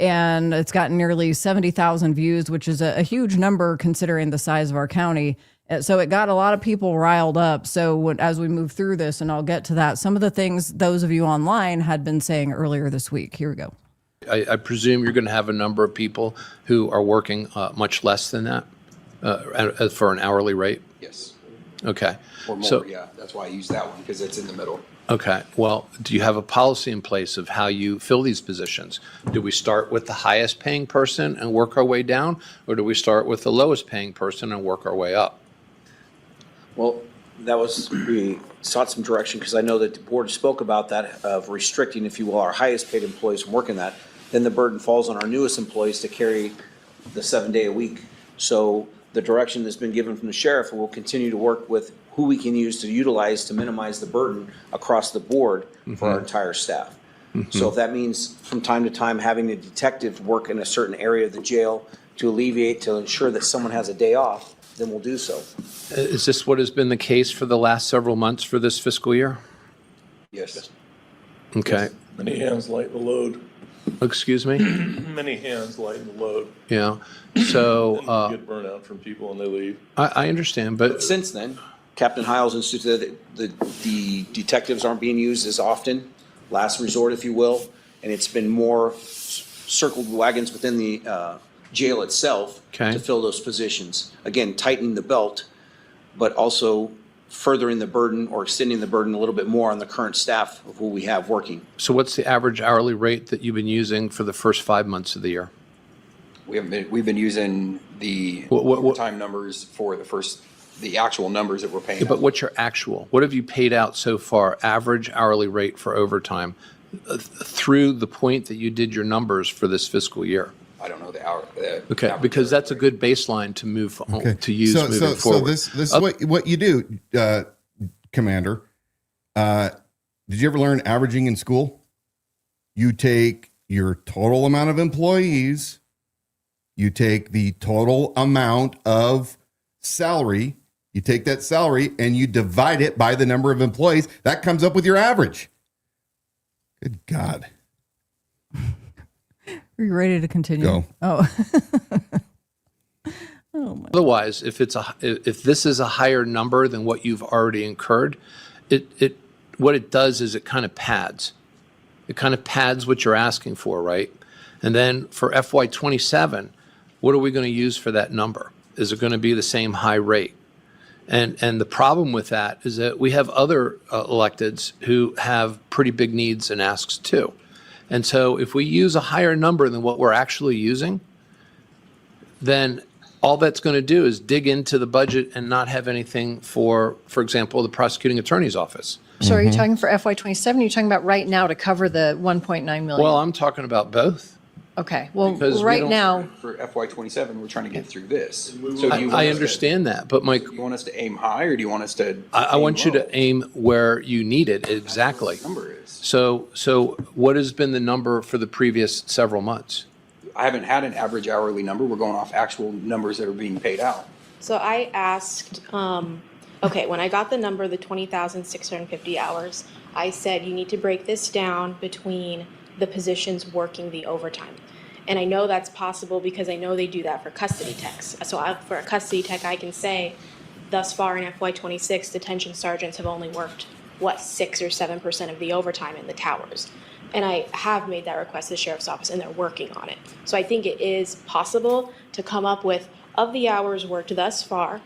and it's gotten nearly 70,000 views, which is a huge number considering the size of our county. So it got a lot of people riled up. So as we move through this, and I'll get to that, some of the things those of you online had been saying earlier this week. Here we go. I presume you're going to have a number of people who are working much less than that for an hourly rate? Yes. Okay. Or more, So- yeah. That's why I use that one, because it's in the middle. Okay. Well, do you have a policy in place of how you fill these positions? Do we start with the highest paying person and work our way down? Or do we start with the lowest paying person and work our way up? Well, we sought some direction because I know that the board spoke about that, of restricting, if you will, our highest paid employees from working that. Then the burden falls on our newest employees to carry the 7-day-a-week. So the direction that's been given from the sheriff, we'll continue to work with who we can use to utilize to minimize the burden across the board for our entire staff. So if that means from time to time having a detective work in a certain area of the jail to alleviate, to ensure that someone has a day off, then we'll do so. Is this what has been the case for the last several months for this fiscal year? Yes. Okay. Many hands lighten the load. Excuse me? Many hands lighten the load. Yeah. So You get burnout from people when they leave. I understand, but Since then, Captain Hiles instituted that the detectives aren't being used as often, last resort, if you will, and it's been more circled wagons within the jail itself Okay. to fill those positions. Again, tightening the belt, but also furthering the burden or extending the burden a little bit more on the current staff of who we have working. so what's the average hourly rate that you've been using for the first 5 months of the year? We've been using the What- overtime numbers for the actual numbers that we're paying. But out. what's your actual? What have you paid out so far, average hourly rate for overtime through the point that you did your numbers for this fiscal year? I don't know the hour. Okay, average because that's a rate. good baseline to move to use moving So forward. this is what you do, Commander. Did you ever learn averaging in school? You take your total amount of employees, you take the total amount of salary, you take that salary and you divide it by the number of employees. That comes up with your average. Good God. Are you ready to continue? Go. Oh. Otherwise, if this is a higher number than what you've already incurred, what it does is it kind of pads. It kind of pads what you're asking for, right? And then for FY27, what are we going to use for that number? Is it going to be the same high rate? And the problem with that is that we have other electeds who have pretty big needs and asks too. And so if we use a higher number than what we're actually using, then all that's going to do is dig into the budget and not have anything for example, the prosecuting attorney's office. So are you talking for FY27? Are you talking about right now to cover the 1.9 million? Well, I'm talking about both. Okay, well, because we right don't- now, For FY27, we're trying to get through this. So do you want I us to- understand that, but Do you want us to aim high, or do you want us to? I aim want you low? to aim where you need it exactly. Number is. So what has been the number for the previous several months? I haven't had an average hourly number. We're going off actual numbers that are being paid out. So I asked, okay, when I got the number, the 20,650 hours, I said you need to break this down between the positions working the overtime. And I know that's possible because I know they do that for custody techs. So for a custody tech, I can say thus far in FY26, detention sergeants have only worked, 6 or 7% of the overtime in the towers. And I have made that request to the sheriff's office, and they're working on it. So I think it is possible to come up with, of the hours worked thus far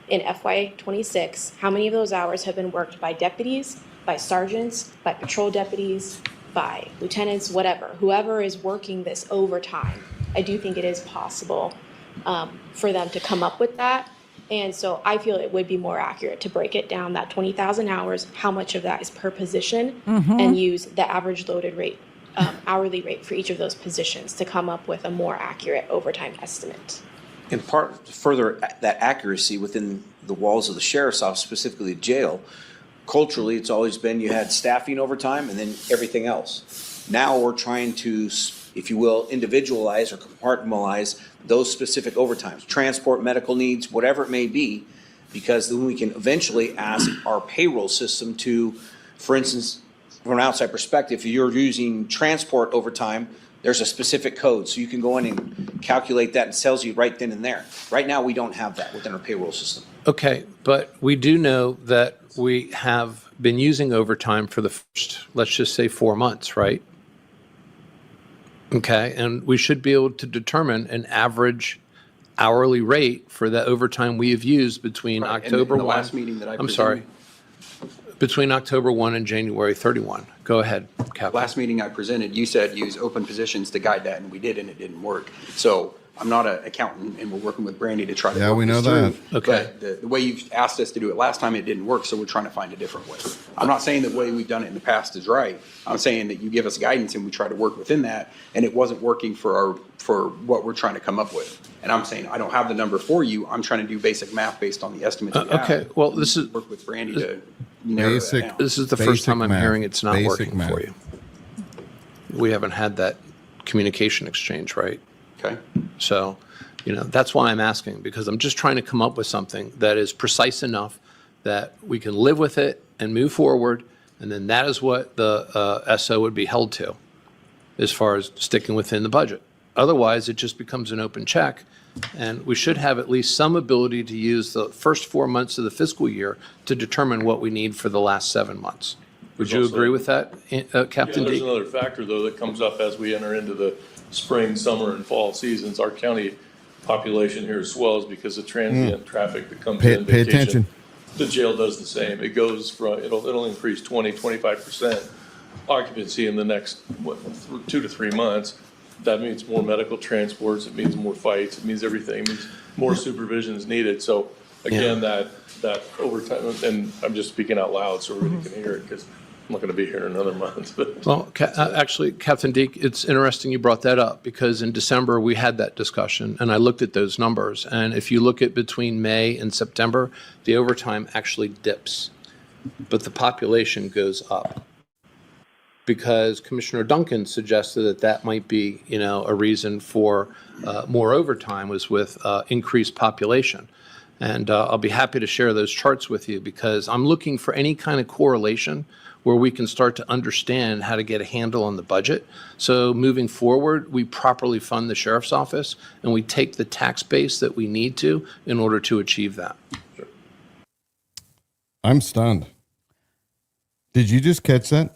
in FY26, how many of those hours have been worked by deputies, by sergeants, by patrol deputies, by lieutenants, whatever, whoever is working this overtime. I do think it is possible for them to come up with that. And so I feel it would be more accurate to break it down, that 20,000 hours, how much of that is per position, and use the average loaded rate, hourly rate for each of those positions to come up with a more accurate overtime estimate. In part, to further that accuracy within the walls of the sheriff's office, specifically the jail, culturally, it's always been you had staffing overtime and then everything else. Now we're trying to, if you will, individualize or compartmentalize those specific overtimes, transport, medical needs, whatever it may be, because then we can eventually ask our payroll system to, for instance, from an outside perspective, if you're using transport overtime There's a specific code, so you can go in and calculate that and tells you right then and there. Right now, we don't have that within our payroll system. Okay, but we do know that we have been using overtime for the first, let's just say 4 months, right? Okay, and we should be able to determine an average hourly rate for the overtime we have used between Right, and October in the 1. last meeting that I I'm sorry. presented- Between October 1 and January 31. Go ahead, Captain. Last meeting I presented, you said use open positions to guide that, and we did, and it didn't work. So I'm not an accountant, and we're working with Brandy to try to Yeah, work we this know that. through. Okay. But the way you've asked us to do it last time, it didn't work, so we're trying to find a different way. I'm not saying the way we've done it in the past is right. I'm saying that you give us guidance and we try to work within that, and it wasn't working for what we're trying to come up with. And I'm saying, I don't have the number for you. I'm trying to do basic math based on the estimates we have. Okay, well, this is, Work with Brandy to narrow that Basic- down. this is the first Basic time I'm math. hearing it's not Basic working math. for you. We haven't had that communication exchange, right? Okay? So, that's why I'm asking, because I'm just trying to come up with something that is precise enough that we can live with it and move forward, and then that is what the SO would be held to, as far as sticking within the budget. Otherwise, it just becomes an open check, and we should have at least some ability to use the first 4 months of the fiscal year to determine what we need for the last 7 months. Would you also- agree with that, Captain There's D? another factor, though, that comes up as we enter into the spring, summer, and fall seasons. Our county population here swells because of transient traffic that comes in. Pay vacation. attention. The jail does the same. It goes from, it'll increase 20-25% occupancy in the next, 2 to 3 months. That means more medical transports, it means more fights, it means everything, it means more supervision is needed. So again, that overtime, and I'm just speaking out loud so everybody can hear it, because I'm not gonna be here in another month, but. Well, actually, Captain Deke, it's interesting you brought that up, because in December, we had that discussion, and I looked at those numbers. And if you look at between May and September, the overtime actually dips, but the population goes up. Because Commissioner Duncan suggested that might be, a reason for more overtime was with increased population. And I'll be happy to share those charts with you, because I'm looking for any kind of correlation where we can start to understand how to get a handle on the budget. So moving forward, we properly fund the sheriff's office, and we take the tax base that we need to in order to achieve that. I'm stunned. Did you just catch that?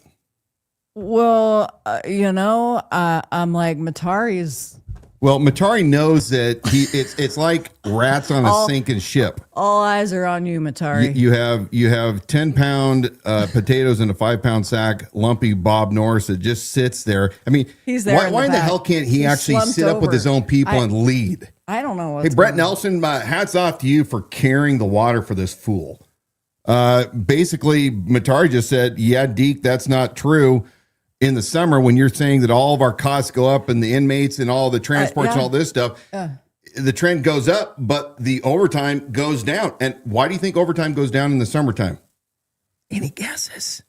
Well, I'm like, Matari's Well, Matari knows that it's like rats on a sinking ship. all eyes are on you, Matari. You have 10-pound potatoes in a 5-pound sack, lumpy Bob Norris that just sits there. I mean, He's there in why the in the back. hell can't he He's actually slumped sit up with over. his own people and lead? I don't know what's Hey, Brett going on. Nelson, hats off to you for carrying the water for this fool. Basically, Matari just said, yeah, Deke, that's not true. In the summer, when you're saying that all of our costs go up and the inmates and all the transports and all this stuff, the trend goes up, but the overtime goes down. And why do you think overtime goes down in the summertime? Any guesses?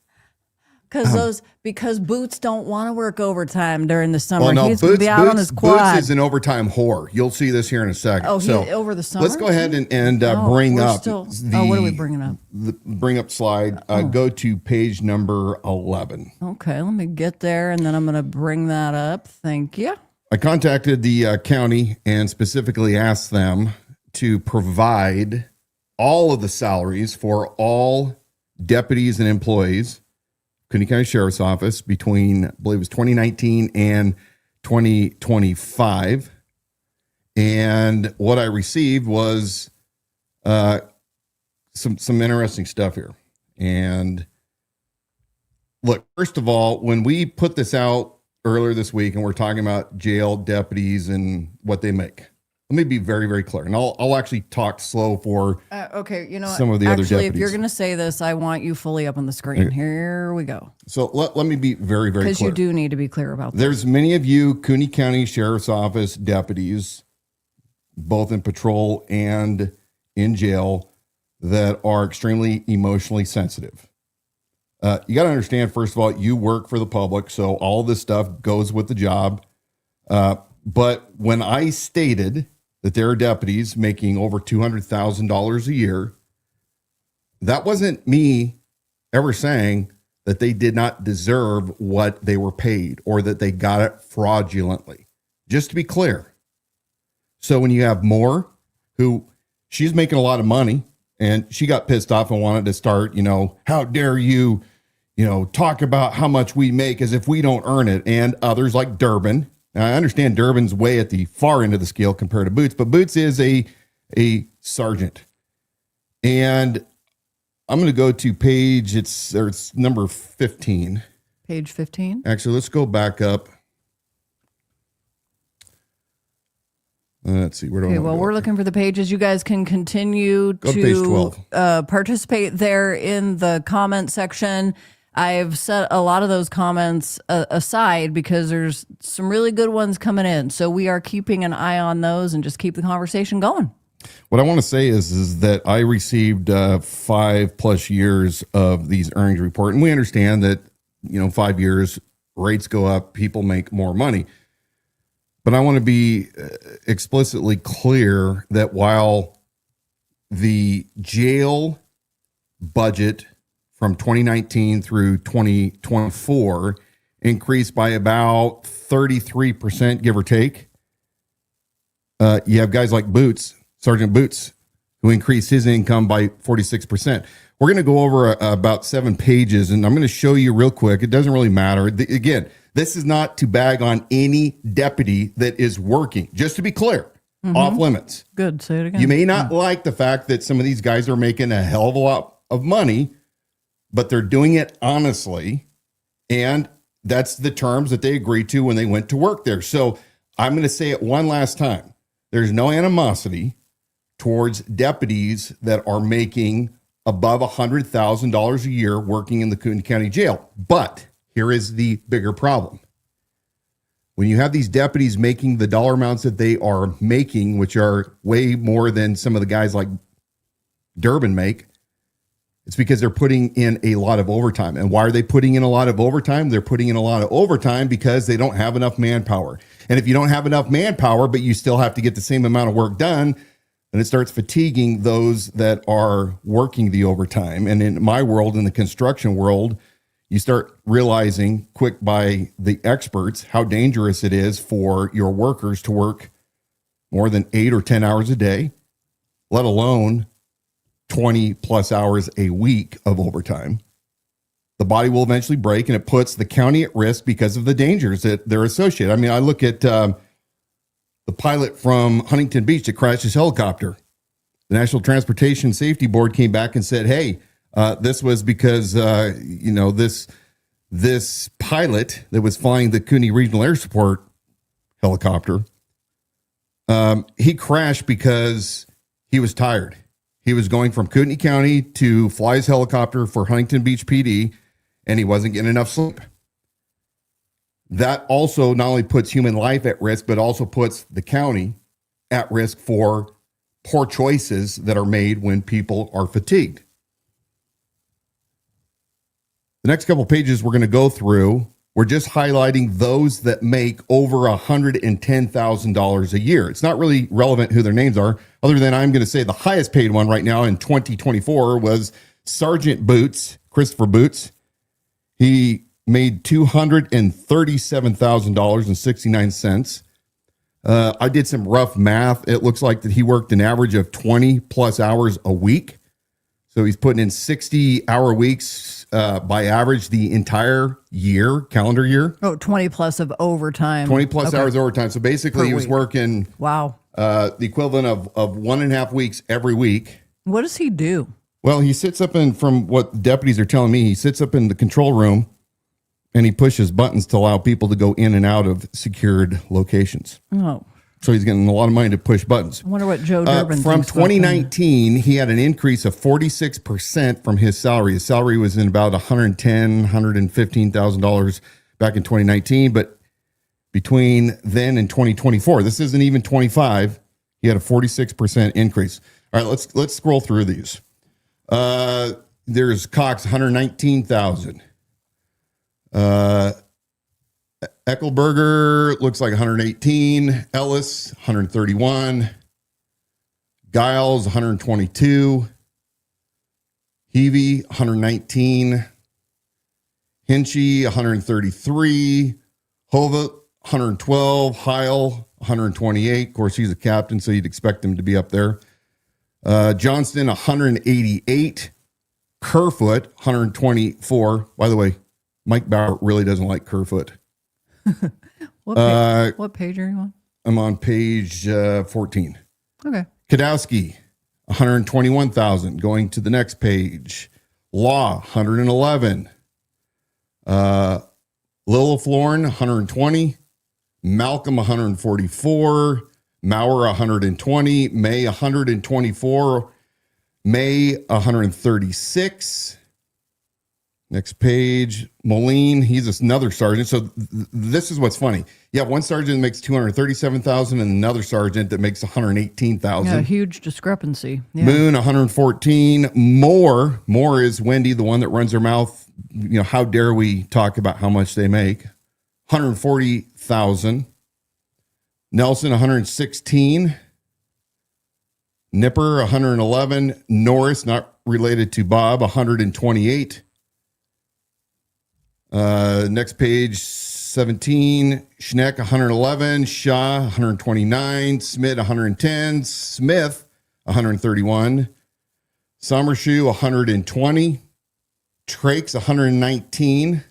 Because Boots don't want to work overtime during the summer. Well, no, He's going to be out on his quad. Boots is an overtime whore. You'll see this here in a second. Oh, so over the summer? let's go ahead and bring we're up still- the. what are we bringing up? Bring up slide. Go to page number 11. Okay, let me get there, and then I'm going to bring that up. Thank you. I contacted the county and specifically asked them to provide all of the salaries for all deputies and employees, Kootenai County Sheriff's Office, between, I believe it was 2019 and 2025. And what I received was some interesting stuff here. And look, first of all, when we put this out earlier this week and we're talking about jail deputies and what they make, let me be very, very clear. And I'll actually talk slow for Okay, you know what? some of the other Actually, if deputies. you're going to say this, I want you fully up on the screen. Okay. Here we go. So let me be very, very Because clear. you do need to be clear about that. There's many of you Kootenai County Sheriff's Office deputies, both in patrol and in jail, that are extremely emotionally sensitive. You got to understand, first of all, you work for the public, so all this stuff goes with the job. But when I stated that there are deputies making over $200,000 a year, that wasn't me ever saying that they did not deserve what they were paid or that they got it fraudulently. Just to be clear. So when you have Moore, who she's making a lot of money and she got pissed off and wanted to start, how dare you, talk about how much we make as if we don't earn it. And others like Durbin. Now, I understand Durbin's way at the far end of the scale compared to Boots, but Boots is a sergeant. And I'm going to go to page, it's number 15. Page 15. Actually, let's go back up. Let's see. Where do I Okay, want to well, go? we're looking for the pages. You guys can continue Go to page 12. Participate there in the comment section. I've set a lot of those comments aside because there's some really good ones coming in. So we are keeping an eye on those and just keep the conversation going. What I want to say is that I received 5+ years of these earnings report, and we understand that 5 years rates go up, people make more money. But I want to be explicitly clear that while the jail budget from 2019 through 2024 increased by about 33%, give or take, you have guys like Boots, Sergeant Boots, who increased his income by 46%. We're going to go over about 7 pages, and I'm going to show you real quick. It doesn't really matter. Again, this is not to bag on any deputy that is working. Just to be clear, off limits. Good. Say it again. You may not like the fact that some of these guys are making a hell of a lot of money, but they're doing it honestly, and that's the terms that they agreed to when they went to work there. So I'm going to say it one last time. There's no animosity towards deputies that are making above $100,000 a year working in the Kootenai County Jail. But here is the bigger problem. When you have these deputies making the dollar amounts that they are making, which are way more than some of the guys like Durbin make, it's because they're putting in a lot of overtime. And why are they putting in a lot of overtime? They're putting in a lot of overtime because they don't have enough manpower. And if you don't have enough manpower, but you still have to get the same amount of work done, then it starts fatiguing those that are working the overtime. And in my world, in the construction world, you start realizing quick by the experts how dangerous it is for your workers to work more than 8 or 10 hours a day, let alone 20 plus hours a week of overtime. The body will eventually break, and it puts the county at risk because of the dangers that they're associated. I mean, I look at the pilot from Huntington Beach that crashed his helicopter. The National Transportation Safety Board came back and said, hey, this was because, this pilot that was flying the Kootenai Regional Air Support helicopter, he crashed because he was tired. He was going from Kootenai County to fly his helicopter for Huntington Beach PD, and he wasn't getting enough sleep. That also not only puts human life at risk, but also puts the county at risk for poor choices that are made when people are fatigued. The next couple pages we're going to go through, we're just highlighting those that make over $110,000 a year. It's not really relevant who their names are, other than I'm going to say the highest paid one right now in 2024 was Sergeant Boots, Christopher Boots. He made $237,000.69. I did some rough math. It looks like that he worked an average of 20 plus hours a week. So he's putting in 60-hour weeks by average the entire year, calendar year. Oh, 20 plus of overtime. 20 plus hours overtime. So basically he was working the equivalent of 1.5 weeks every week. What does he do? Well, he sits up in, from what the deputies are telling me, he sits up in the control room and he pushes buttons to allow people to go in and out of secured locations. Oh. So he's getting a lot of money to push buttons. I wonder what Joe Durbin from thinks about 2019, he had an increase of 46% from his salary. His salary was in about $110,000, $115,000 back in 2019. But between then and 2024, this isn't even 25, he had a 46% increase. All right, let's scroll through these. There's Cox, $119,000. Eckelberger looks like 118. Ellis, 131. Giles, 122. Heavey, 119. Hinchy, 133. Hova, 112. Heil, 128. Of course, he's a captain, so you'd expect him to be up there. Johnston, 188. Kerfoot, 124. By the way, Mike Bauer really doesn't like Kerfoot. What page are you on? I'm on page 14. Okay. Kadowski, 121,000. Going to the next page. Law, 111. Lilliflorn, 120. Malcolm, 144. Maurer, 120. May, 124. May, 136. Next page. Moline, he's another sergeant. So this is what's funny. You have one sergeant that makes 237,000 and another sergeant that makes 118,000. Yeah, huge discrepancy. Yeah. Moon, 114. Moore is Wendy, the one that runs her mouth. You know, how dare we talk about how much they make? 140,000. Nelson, 116. Nipper, 111. Norris, not related to Bob, 128. Next page, 17. Schneck, 111. Shaw, 129. Smith, 110. Smith, 131. Summershoe, 120. Trakes, 119.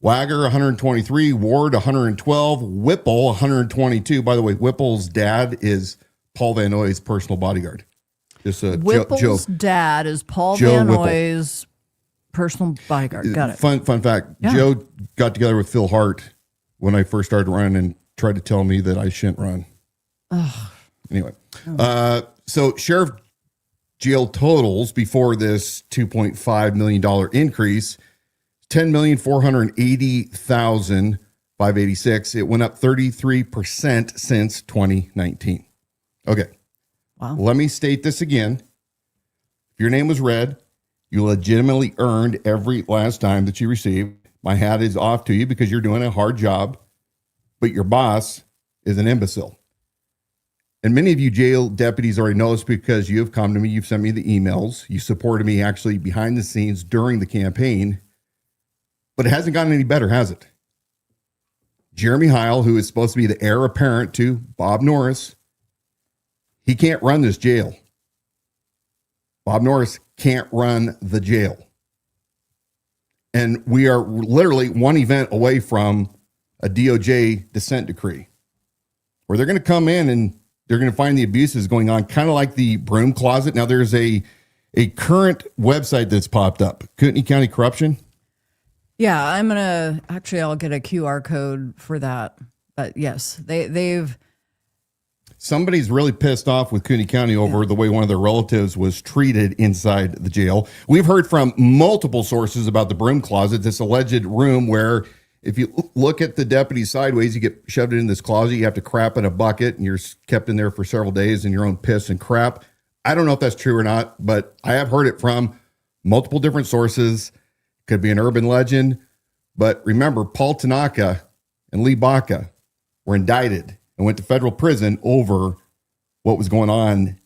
Wagger, 123. Ward, 112. Whipple, 122. By the way, Whipple's dad is Paul Van Noy's personal bodyguard. Just Whipple's dad is Paul Van Noy's personal bodyguard. Got it. Fun fact. Yeah. Joe got together with Phil Hart when I first started running and tried to tell me that I shouldn't run. Ugh. Anyway, so sheriff jail totals before this $2.5 million increase, 10,480,586. It went up 33% since 2019. Okay. Wow. Let me state this again. If your name was read, you legitimately earned every last dime that you received. My hat is off to you because you're doing a hard job, but your boss is an imbecile. And many of you jail deputies already know this because you have come to me, you've sent me the emails, you supported me actually behind the scenes during the campaign, but it hasn't gotten any better, has it? Jeremy Heil, who is supposed to be the heir apparent to Bob Norris, he can't run this jail. Bob Norris can't run the jail. And we are literally one event away from a DOJ dissent decree where they're going to come in and they're going to find the abuses going on, kind of like the broom closet. Now, there's a current website that's popped up, Kootenai County Corruption. Yeah, I'll get a QR code for that. But yes, they've... Somebody's really pissed off with Kootenai County over the way one of their relatives was treated inside the jail. We've heard from multiple sources about the broom closet, this alleged room where if you look at the deputy sideways, you get shoved in this closet, you have to crap in a bucket, and you're kept in there for several days in your own piss and crap. I don't know if that's true or not, but I have heard it from multiple different sources. Could be an urban legend. But remember, Paul Tanaka and Lee Baca were indicted and went to federal prison over what was going on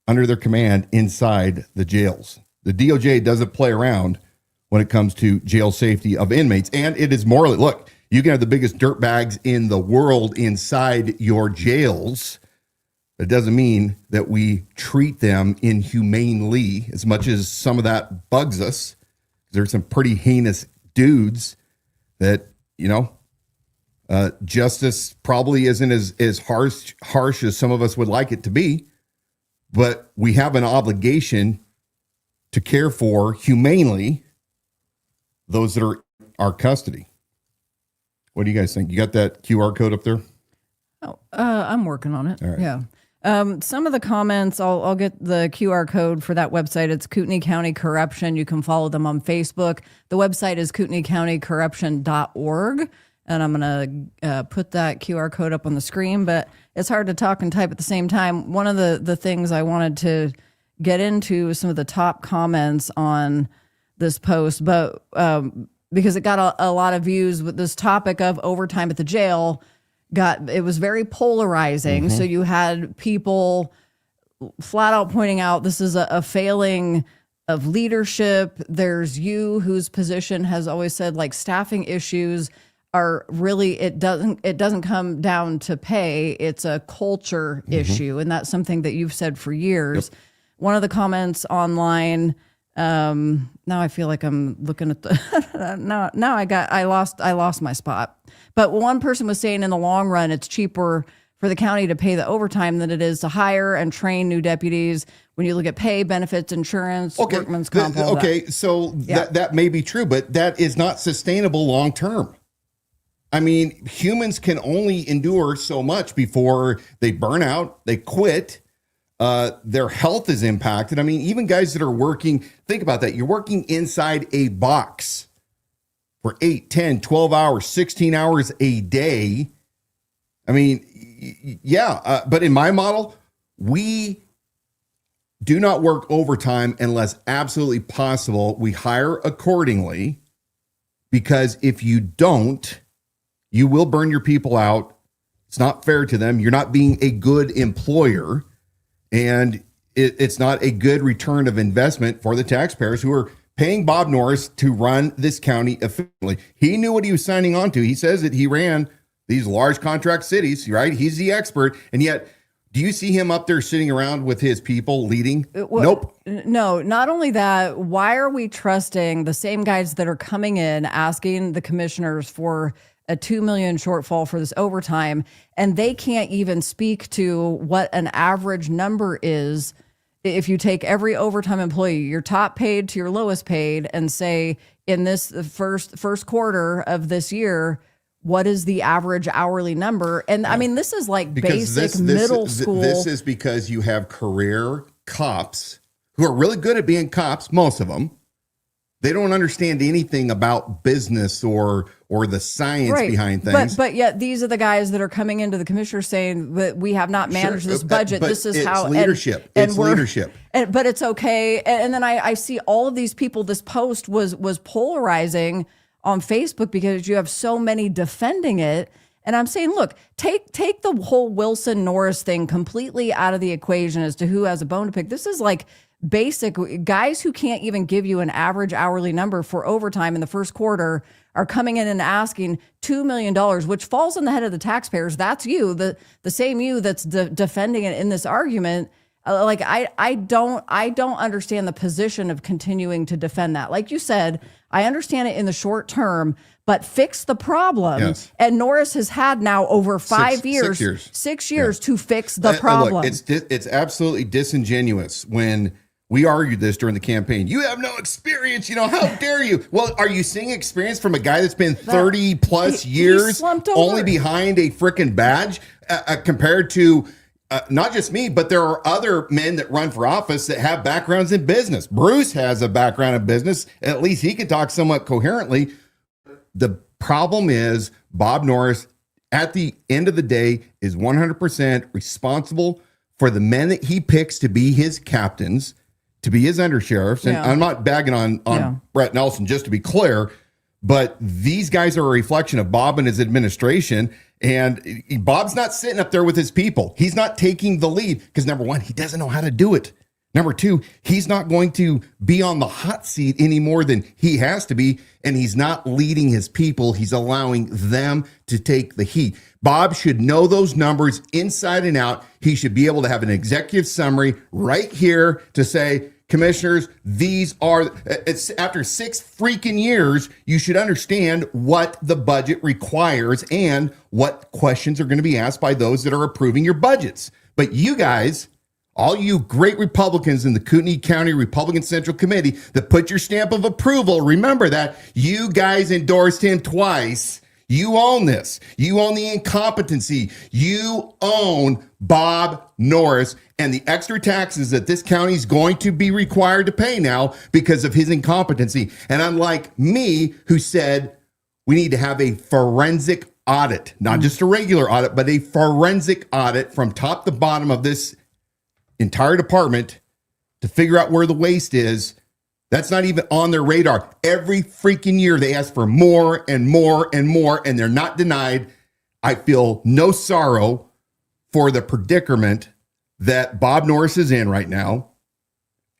under their command inside the jails. The DOJ doesn't play around when it comes to jail safety of inmates. And it is morally, look, you can have the biggest dirtbags in the world inside your jails. It doesn't mean that we treat them inhumanely as much as some of that bugs us. There's some pretty heinous dudes that, justice probably isn't as harsh as some of us would like it to be, but we have an obligation to care for humanely those that are in our custody. What do you guys think? You got that QR code up there? Oh, I'm working on it. All right. Yeah. Some of the comments, I'll get the QR code for that website. It's Kootenai County Corruption. You can follow them on Facebook. The website is KootenaiCountyCorruption.org. And I'm going to put that QR code up on the screen, but it's hard to talk and type at the same time. One of the things I wanted to get into is some of the top comments on this post, but because it got a lot of views with this topic of overtime at the jail, it was very polarizing. Mm-hmm. So you had people flat out pointing out this is a failing of leadership. There's you, whose position has always said like staffing issues are really, it doesn't come down to pay. It's a culture issue. And that's something that you've said for years. Yep. One of the comments online, now I feel like I'm looking at the, now I lost my spot. But one person was saying in the long run, it's cheaper for the county to pay the overtime than it is to hire and train new deputies. When you look at pay, benefits, insurance, workman's comp, all that. So that may be true, but that is not sustainable long term. I mean, humans can only endure so much before they burn out, they quit, their health is impacted. I mean, even guys that are working, think about that. You're working inside a box for 8, 10, 12 hours, 16 hours a day. I mean, but in my model, we do not work overtime unless absolutely possible. We hire accordingly, because if you don't, you will burn your people out. It's not fair to them. You're not being a good employer, and it's not a good return of investment for the taxpayers who are paying Bob Norris to run this county efficiently. He knew what he was signing on to. He says that he ran these large contract cities, right? He's the expert. And yet, do you see him up there sitting around with his people leading? Nope. No, not only that, why are we trusting the same guys that are coming in asking the commissioners for a $2 million shortfall for this overtime, and they can't even speak to what an average number is if you take every overtime employee, your top paid to your lowest paid, and say in this first quarter of this year, what is the average hourly number? And I mean, this is like middle school. This is because you have career cops who are really good at being cops, most of them. They don't understand anything about business or the science behind things. But yet these are the guys that are coming into the commissioner saying that we have not managed this budget. This is how leadership. It's leadership. But it's okay. And then I see all of these people. This post was polarizing on Facebook because you have so many defending it. And I'm saying, look, take the whole Wilson Norris thing completely out of the equation as to who has a bone to pick. This is like basic guys who can't even give you an average hourly number for overtime in the first quarter are coming in and asking $2 million, which falls on the head of the taxpayers. That's you, the same you that's defending it in this argument. Like I don't understand the position of continuing to defend that. Like you said, I understand it in the short term, but fix the problem. Yes. And Norris has had now over 6 years to fix the problem. Look, it's absolutely disingenuous when we argued this during the campaign. You have no experience. How dare you? Well, are you seeing experience from a guy that's been 30 plus years only behind a freaking badge compared to not just me, but there are other men that run for office that have backgrounds in business. Bruce has a background in business. At least he can talk somewhat coherently. The problem is Bob Norris, at the end of the day, is 100% responsible for the men that he picks to be his captains, to be his undersheriffs. And I'm not bagging on Brett Nelson, just to be clear, but these guys are a reflection of Bob and his administration. And Bob's not sitting up there with his people. He's not taking the lead because, number one, he doesn't know how to do it. Number two, he's not going to be on the hot seat any more than he has to be. And he's not leading his people. He's allowing them to take the heat. Bob should know those numbers inside and out. He should be able to have an executive summary right here to say, commissioners, it's after 6 freaking years, you should understand what the budget requires and what questions are going to be asked by those that are approving your budgets. But you guys, all you great Republicans in the Kootenai County Republican Central Committee that put your stamp of approval, remember that you guys endorsed him twice. You own this. You own the incompetency. You own Bob Norris and the extra taxes that this county is going to be required to pay now because of his incompetency. And unlike me, who said we need to have a forensic audit, not just a regular audit, but a forensic audit from top to bottom of this entire department to figure out where the waste is. That's not even on their radar. Every freaking year they ask for more and more and more, and they're not denied. I feel no sorrow for the predicament that Bob Norris is in right now.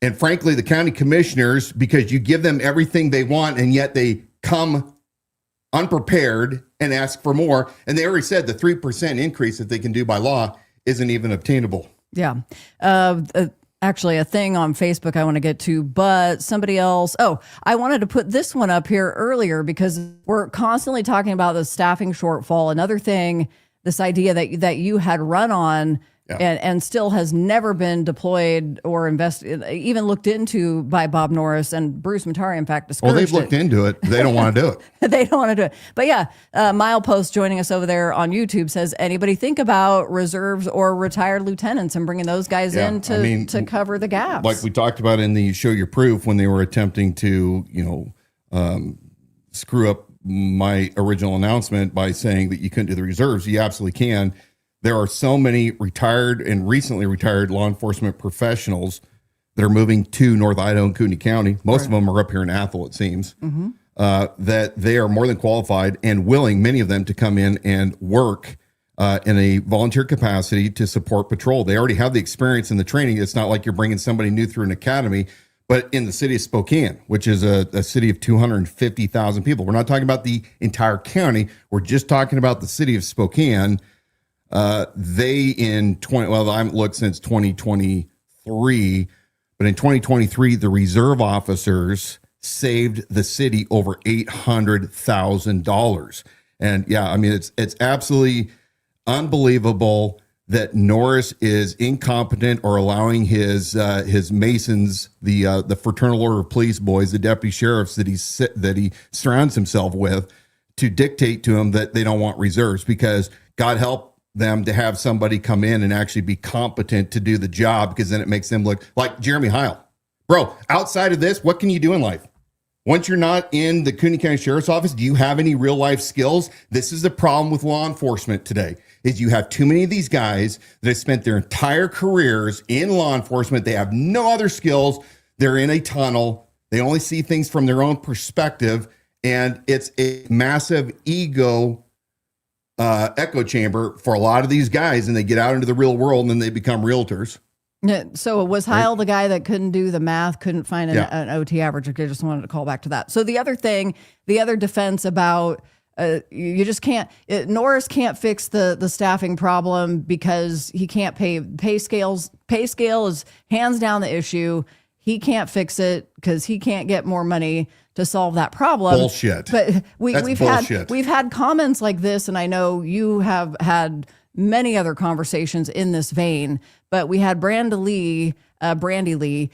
And frankly, the county commissioners, because you give them everything they want and yet they come unprepared and ask for more. And they already said the 3% increase that they can do by law isn't even obtainable. Yeah. Actually, a thing on Facebook I want to get to, but somebody else. Oh, I wanted to put this one up here earlier because we're constantly talking about the staffing shortfall. Another thing, this idea that you had run on and still has never been deployed or invested, even looked into by Bob Norris and Bruce Matari, in fact, discouraged they've looked into it. They don't want to do it. They don't want to do it. But yeah, Milepost joining us over there on YouTube says, anybody think about reserves or retired lieutenants and bringing those guys in to cover the gaps? Like we talked about in the Show Your Proof when they were attempting to, screw up my original announcement by saying that you couldn't do the reserves. You absolutely can. There are so many retired and recently retired law enforcement professionals that are moving to North Idaho and Kootenai County. Most of them are up here in Athol, it seems, that they are more than qualified and willing, many of them, to come in and work in a volunteer capacity to support patrol. They already have the experience and the training. It's not like you're bringing somebody new through an academy, but in the city of Spokane, which is a city of 250,000 people. We're not talking about the entire county. We're just talking about the city of Spokane. I haven't looked since 2023, but in 2023, the reserve officers saved the city over $800,000. And yeah, I mean, it's absolutely unbelievable that Norris is incompetent or allowing his Masons, the Fraternal Order of Police boys, the deputy sheriffs that he surrounds himself with, to dictate to him that they don't want reserves, because God help them to have somebody come in and actually be competent to do the job, because then it makes them look like Jeremy Heil. Bro, outside of this, what can you do in life? Once you're not in the Kootenai County Sheriff's Office, do you have any real life skills? This is the problem with law enforcement today, is you have too many of these guys that have spent their entire careers in law enforcement. They have no other skills. They're in a tunnel. They only see things from their own perspective. And it's a massive ego echo chamber for a lot of these guys, and they get out into the real world and then they become realtors. Yeah, so was Heil the guy that couldn't do the math, couldn't find an OT average? I just wanted to call back to that. So the other defense about you just can't, Norris can't fix the staffing problem because he can't pay scale is hands down the issue. He can't fix it because he can't get more money to solve that problem. Bullshit. But we've had comments like this, and I know you have had many other conversations in this vein. But we had Brandy Lee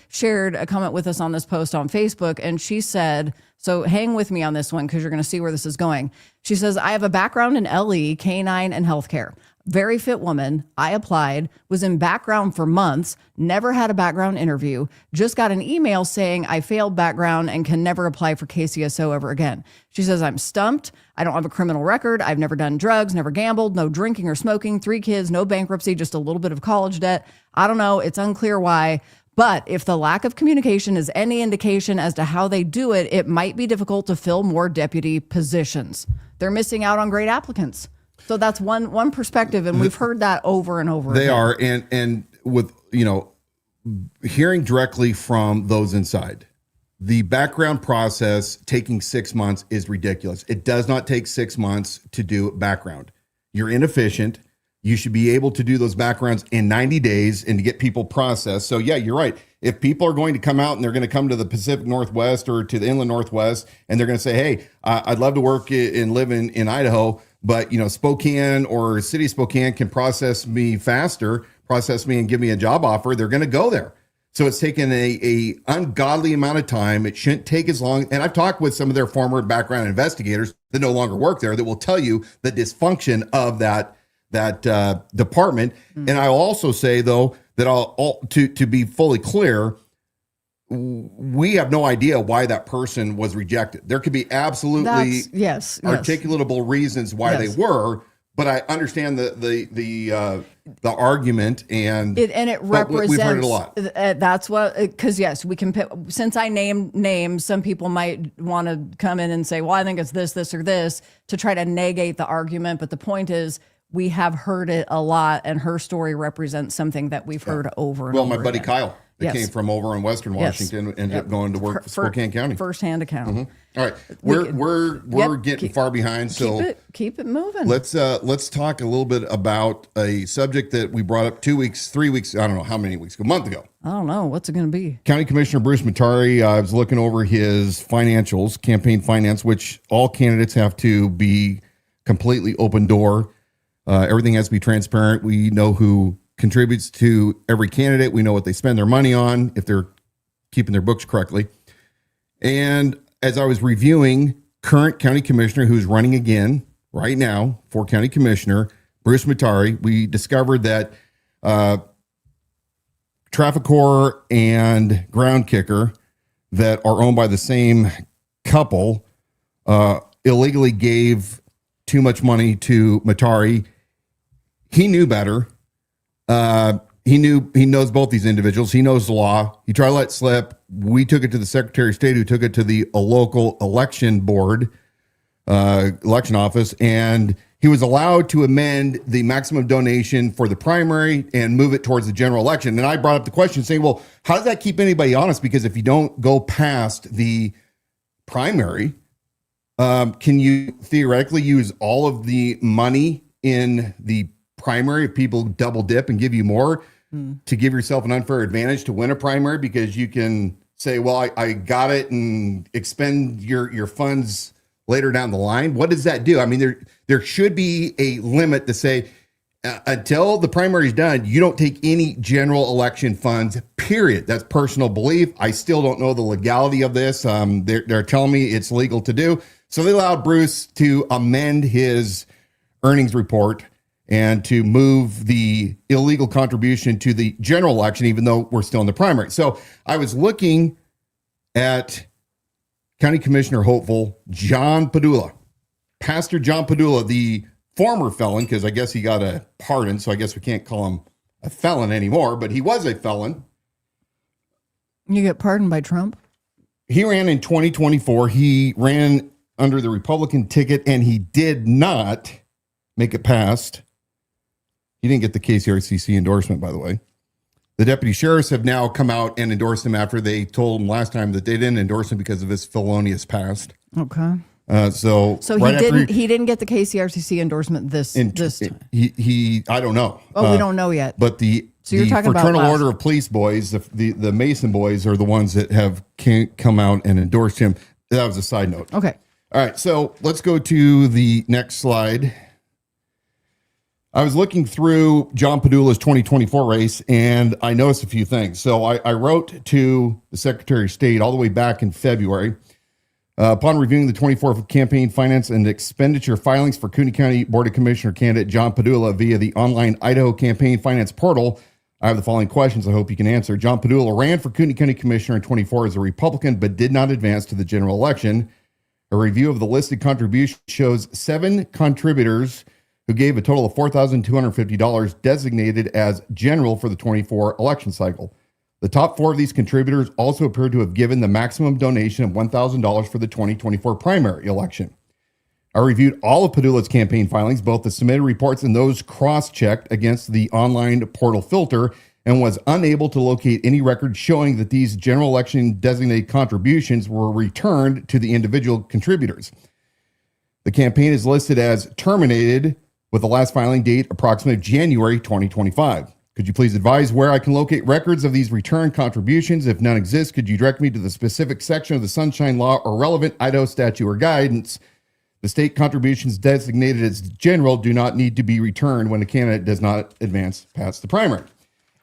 shared a comment with us on this post on Facebook, and she said, so hang with me on this one because you're going to see where this is going. She says, I have a background in LE, canine, and healthcare. Very fit woman. I applied, was in background for months, never had a background interview, just got an email saying I failed background and can never apply for KCSO ever again. She says, I'm stumped. I don't have a criminal record. I've never done drugs, never gambled, no drinking or smoking, 3 kids, no bankruptcy, just a little bit of college debt. I don't know. It's unclear why. But if the lack of communication is any indication as to how they do it, it might be difficult to fill more deputy positions. They're missing out on great applicants. So that's one perspective, and we've heard that over and over. They again. are, and with hearing directly from those inside, the background process taking 6 months is ridiculous. It does not take 6 months to do background. You're inefficient. You should be able to do those backgrounds in 90 days and to get people processed. So yeah, you're right. If people are going to come out and they're going to come to the Pacific Northwest or to the Inland Northwest, and they're going to say, hey, I'd love to work and live in Idaho, but Spokane or City of Spokane can process me faster, process me and give me a job offer, they're going to go there. So it's taken a ungodly amount of time. It shouldn't take as long. And I've talked with some of their former background investigators that no longer work there that will tell you the dysfunction of that department. Mm-hmm. And I'll also say, though, that to be fully clear, we have no idea why that person was rejected. There could be absolutely articulatable reasons why they were, but I understand the argument and it represents. We've heard it a lot. That's what, because yes, we can. Since I named names, some people might want to come in and say, "Well, I think it's this, or this," to try to negate the argument. But the point is, we have heard it a lot, and her story represents something that we've heard over and over. Well, my buddy again. Kyle. that Yes. came from over in Western Yes. Washington, ended Yep. up going to work for Spokane County. First-hand account. All right, we're Yep, getting far behind, so Keep it moving. let's talk a little bit about a subject that we brought up 2 weeks, 3 weeks, I don't know how many weeks ago, a month ago. I don't know. What's it going to be? County Commissioner Bruce Matari, I was looking over his financials, campaign finance, which all candidates have to be completely open door. Everything has to be transparent. We know who contributes to every candidate. We know what they spend their money on, if they're keeping their books correctly. And as I was reviewing current county commissioner who's running again right now for county commissioner, Bruce Matari, we discovered that Traffic Corps and Ground Kicker that are owned by the same couple illegally gave too much money to Matari. He knew better. He knows both these individuals. He knows the law. He tried to let it slip. We took it to the Secretary of State, who took it to the local election board, election office, and he was allowed to amend the maximum donation for the primary and move it towards the general election. And I brought up the question saying, well, how does that keep anybody honest? Because if you don't go past the primary, can you theoretically use all of the money in the primary if people double dip and give you more to give yourself an unfair advantage to win a primary? Because you can say, well, I got it, and expend your funds later down the line. What does that do? I mean, there should be a limit to say, until the primary is done, you don't take any general election funds, period. That's personal belief. I still don't know the legality of this. They're telling me it's legal to do. So they allowed Bruce to amend his earnings report and to move the illegal contribution to the general election, even though we're still in the primary. So I was looking at County Commissioner hopeful John Padula, Pastor John Padula, the former felon, because I guess he got a pardon, so I guess we can't call him a felon anymore, but he was a felon. You get pardoned by Trump? He ran in 2024. He ran under the Republican ticket, and he did not make it past. He didn't get the KCRCC endorsement, by the way. The deputy sheriffs have now come out and endorsed him after they told him last time that they didn't endorse him because of his felonious past. Okay. So right he didn't get the KCRCC endorsement this time. He I don't know. Oh, we don't know yet. But the Fraternal Order of Police boys, the Mason boys, are the ones that have come out and endorsed him. That was a side note. Okay. All right, so let's go to the next slide. I was looking through John Padula's 2024 race, and I noticed a few things. So I wrote to the Secretary of State all the way back in February. Upon reviewing the 24 campaign finance and expenditure filings for Kootenai County Board of Commissioner candidate John Padula via the online Idaho campaign finance portal, I have the following questions I hope you can answer. John Padula ran for Kootenai County Commissioner in 24 as a Republican, but did not advance to the general election. A review of the listed contributions shows 7 contributors who gave a total of $4,250 designated as general for the 24 election cycle. The top 4 of these contributors also appear to have given the maximum donation of $1,000 for the 2024 primary election. I reviewed all of Padula's campaign filings, both the submitted reports and those cross-checked against the online portal filter, and was unable to locate any record showing that these general election designated contributions were returned to the individual contributors. The campaign is listed as terminated with the last filing date approximately January 2025. Could you please advise where I can locate records of these return contributions? If none exist, could you direct me to the specific section of the Sunshine Law or relevant Idaho statute or guidance? The state contributions designated as general do not need to be returned when a candidate does not advance past the primary.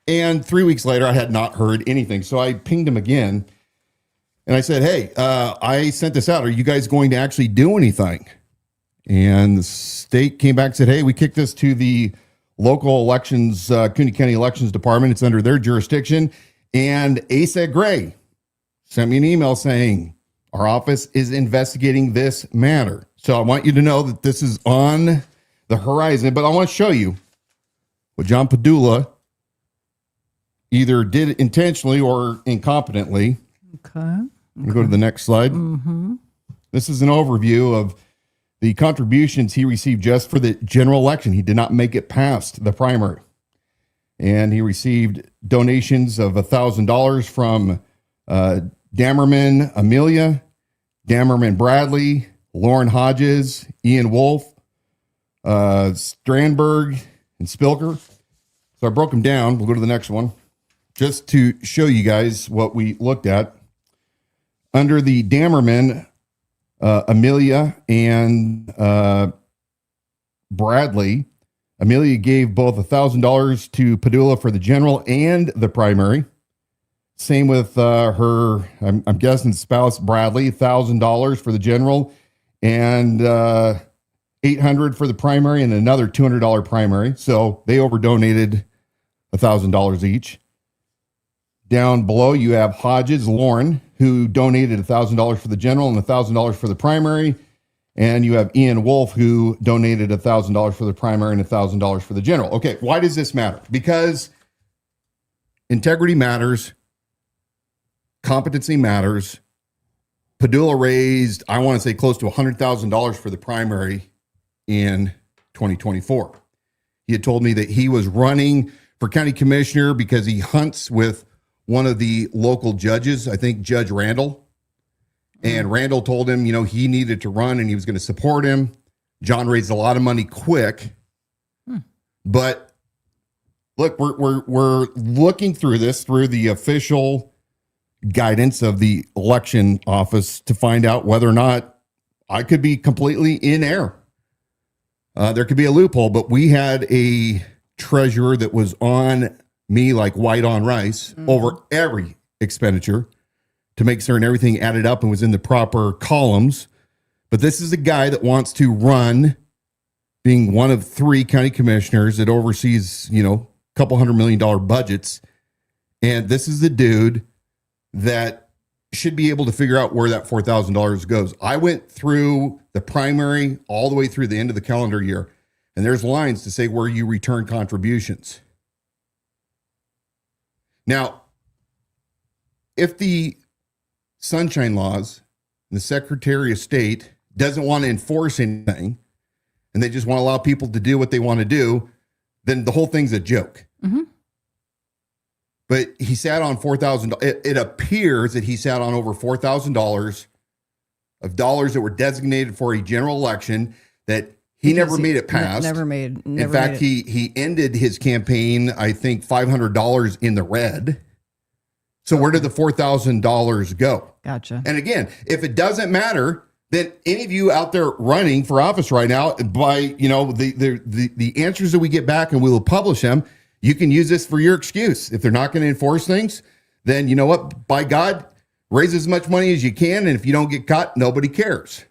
And 3 weeks later, I had not heard anything. So I pinged him again and I said, hey, I sent this out. Are you guys going to actually do anything? And the state came back and said, hey, we kicked this to the local elections, Kootenai County Elections Department. It's under their jurisdiction. And ASA Gray sent me an email saying our office is investigating this matter. So I want you to know that this is on the horizon, but I want to show you what John Padula either did intentionally or incompetently. Okay. We'll go to the next slide. Mm-hmm. This is an overview of the contributions he received just for the general election. He did not make it past the primary. and he received donations of $1,000 from Dammerman Amelia, Dammerman Bradley, Lauren Hodges, Ian Wolf, Strandberg, and Spilker. So I broke them down. We'll go to the next one just to show you guys what we looked at. Under the Dammerman, Amelia and Bradley, Amelia gave both $1,000 to Padula for the general and the primary. Same with her, I'm guessing, spouse Bradley, $1,000 for the general and $800 for the primary and another $200 primary. So they over donated $1,000 each. Down below, you have Hodges Lauren, who donated $1,000 for the general and $1,000 for the primary. And you have Ian Wolf, who donated $1,000 for the primary and $1,000 for the general. Okay, why does this matter? Because integrity matters. Competency matters. Padula raised, I want to say, close to $100,000 for the primary in 2024. He had told me that he was running for county commissioner because he hunts with one of the local judges, I think Judge Randall. And Randall told him, he needed to run and he was going to support him. John raised a lot of money quick. But look, we're looking through this through the official guidance of the election office to find out whether or not I could be completely in error. There could be a loophole, but we had a treasurer that was on me like white on rice over every expenditure to make certain everything added up and was in the proper columns. But this is a guy that wants to run, being one of 3 county commissioners that oversees, a couple $100 million budgets. And this is the dude that should be able to figure out where that $4,000 goes. I went through the primary all the way through the end of the calendar year, and there's lines to say where you return contributions. Now, if the Sunshine Laws and the Secretary of State doesn't want to enforce anything and they just want to allow people to do what they want to do, then the whole thing's a joke. But he sat on $4,000. It appears that he sat on over $4,000 of dollars that were designated for a general election that he never made it past. In fact, he ended his campaign, I think, $500 in the red. So where did the $4,000 go? Gotcha. And again, if it doesn't matter, then any of you out there running for office right now, by the answers that we get back, and we will publish them, you can use this for your excuse. If they're not going to enforce things, then you know what? By God, raise as much money as you can, and if you don't get caught, nobody cares.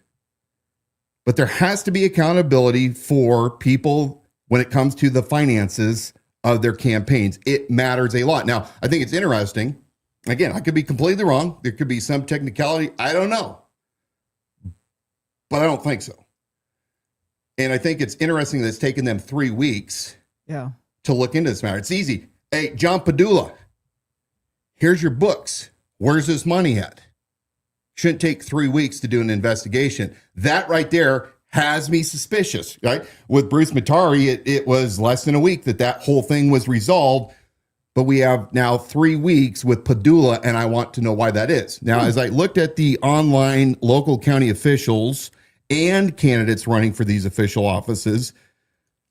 But there has to be accountability for people when it comes to the finances of their campaigns. It matters a lot. Now, I think it's interesting. Again, I could be completely wrong. There could be some technicality. I don't know. But I don't think so. And I think it's interesting that it's taken them 3 weeks to look into this matter. It's easy. Hey, John Padula, here's your books. Where's this money at? Shouldn't take 3 weeks to do an investigation. That right there has me suspicious, right? With Bruce Matari, it was less than a week that whole thing was resolved. But we have now 3 weeks with Padula, and I want to know why that is. Now, as I looked at the online local county officials and candidates running for these official offices,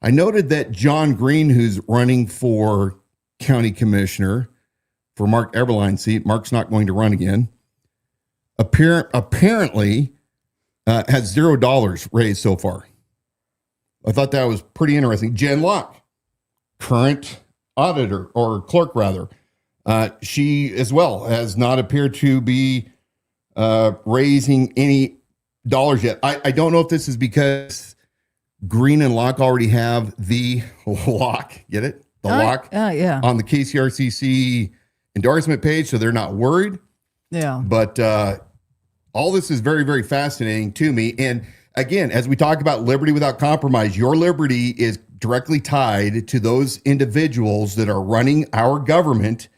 I noted that John Green, who's running for county commissioner for Mark Eberlein's seat, Mark's not going to run again, apparently has $0 raised so far. I thought that was pretty interesting. Jen Locke, current auditor or clerk rather, she as well has not appeared to be raising any dollars yet. I don't know if this is because Green and Locke already have the lock, get it? The lock on the KCRCC endorsement page, so they're not worried. Yeah. But all this is very, very fascinating to me. And again, as we talk about liberty without compromise, your liberty is directly tied to those individuals that are running our government.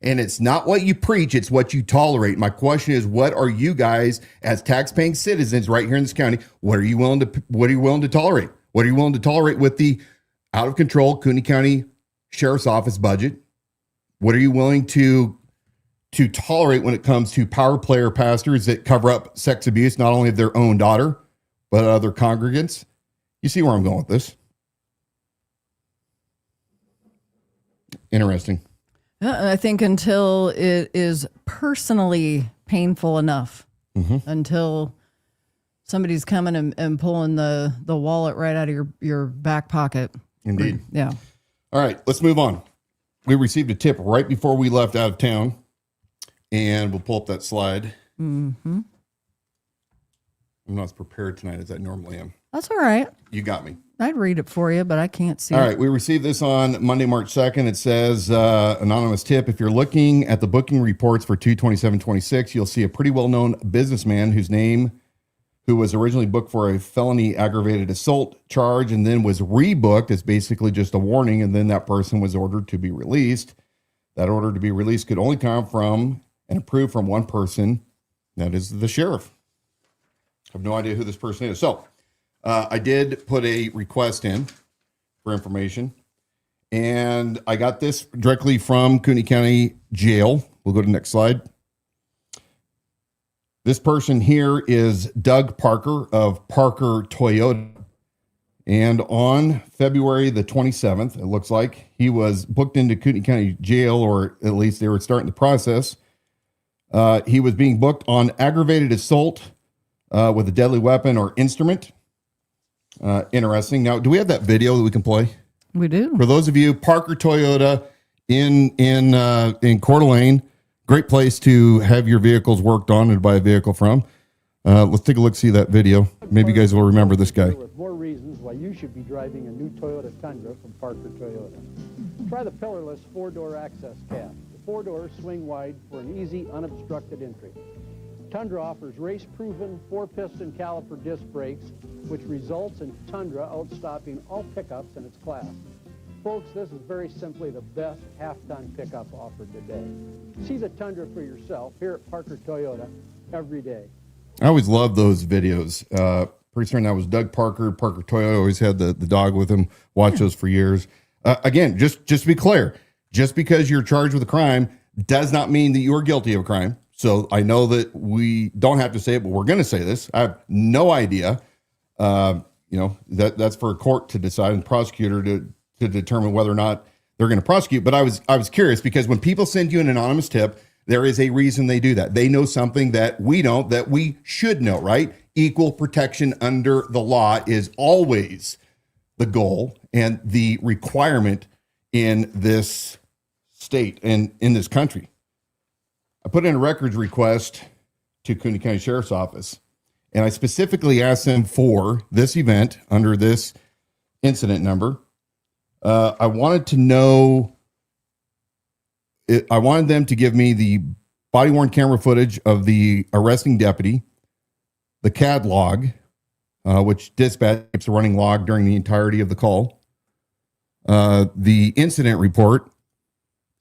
And it's not what you preach, it's what you tolerate. My question is, what are you guys as tax-paying citizens right here in this county, what are you willing to tolerate? What are you willing to tolerate with the out of control Kootenai County sheriff's office budget? What are you willing to tolerate when it comes to power player pastors that cover up sex abuse, not only of their own daughter, but other congregants? You see where I'm going with this? Interesting. I think until it is personally painful enough, until somebody's coming and pulling the wallet right out of your back pocket. Indeed. Yeah. All right, let's move on. We received a tip right before we left out of town, and we'll pull up that slide. Mm-hmm. I'm not as prepared tonight as I normally am. That's all right. You got me. I'd read it for you, but I can't see All it. right, we received this on Monday, March 2nd. It says, anonymous tip, if you're looking at the booking reports for 2/27/26, you'll see a pretty well-known businessman who was originally booked for a felony aggravated assault charge and then was rebooked. It's basically just a warning, and then that person was ordered to be released. That order to be released could only come from and approved from one person, that is the sheriff. I have no idea who this person is. So I did put a request in for information, and I got this directly from Kootenai County Jail. We'll go to the next slide. This person here is Doug Parker of Parker Toyota. And on February the 27th, it looks like, he was booked into Kootenai County Jail, or at least they were starting the process. He was being booked on aggravated assault with a deadly weapon or instrument. Interesting. Now, do we have that video that we can play? We do. For those of you, Parker Toyota in Coeur d'Alene, great place to have your vehicles worked on and buy a vehicle from. Let's take a look, see that video. Maybe you guys will remember this guy. With more reasons why you should be driving a new Toyota Tundra from Parker Toyota. Try the pillarless four-door access cab. The four doors swing wide for an easy, unobstructed entry. Tundra offers race-proven four-piston caliper disc brakes, which results in Tundra outstopping all pickups in its class. Folks, this is very simply the best half-ton pickup offered today. See the Tundra for yourself here at Parker Toyota every day. I always love those videos. Pretty certain that was Doug Parker. Parker Toyota always had the dog with him. Watch those for years. Again, just to be clear, just because you're charged with a crime does not mean that you're guilty of a crime. So I know that we don't have to say it, but we're going to say this. I have no idea. That's for a court to decide and prosecutor to determine whether or not they're going to prosecute. But I was curious because when people send you an anonymous tip, there is a reason they do that. They know something that we don't, that we should know, right? Equal protection under the law is always the goal and the requirement in this state and in this country. I put in a records request to Kootenai County Sheriff's Office, and I specifically asked them for this event under this incident number. I wanted to know, I wanted them to give me the body-worn camera footage of the arresting deputy, the CAD log, which dispatch keeps a running log during the entirety of the call, the incident report,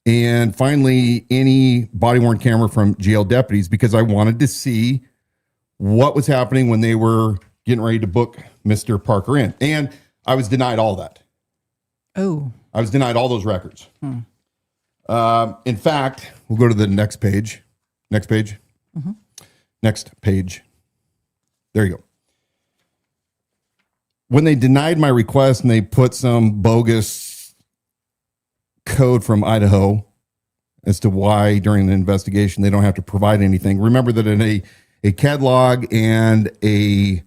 and finally, any body-worn camera from jail deputies, because I wanted to see what was happening when they were getting ready to book Mr. Parker in. And I was denied all that. Oh. I was denied all those records. In fact, we'll go to the next page. Next page. Mm-hmm. Next page. There you go. When they denied my request and they put some bogus code from Idaho as to why during the investigation they don't have to provide anything. Remember that in a CAD log and a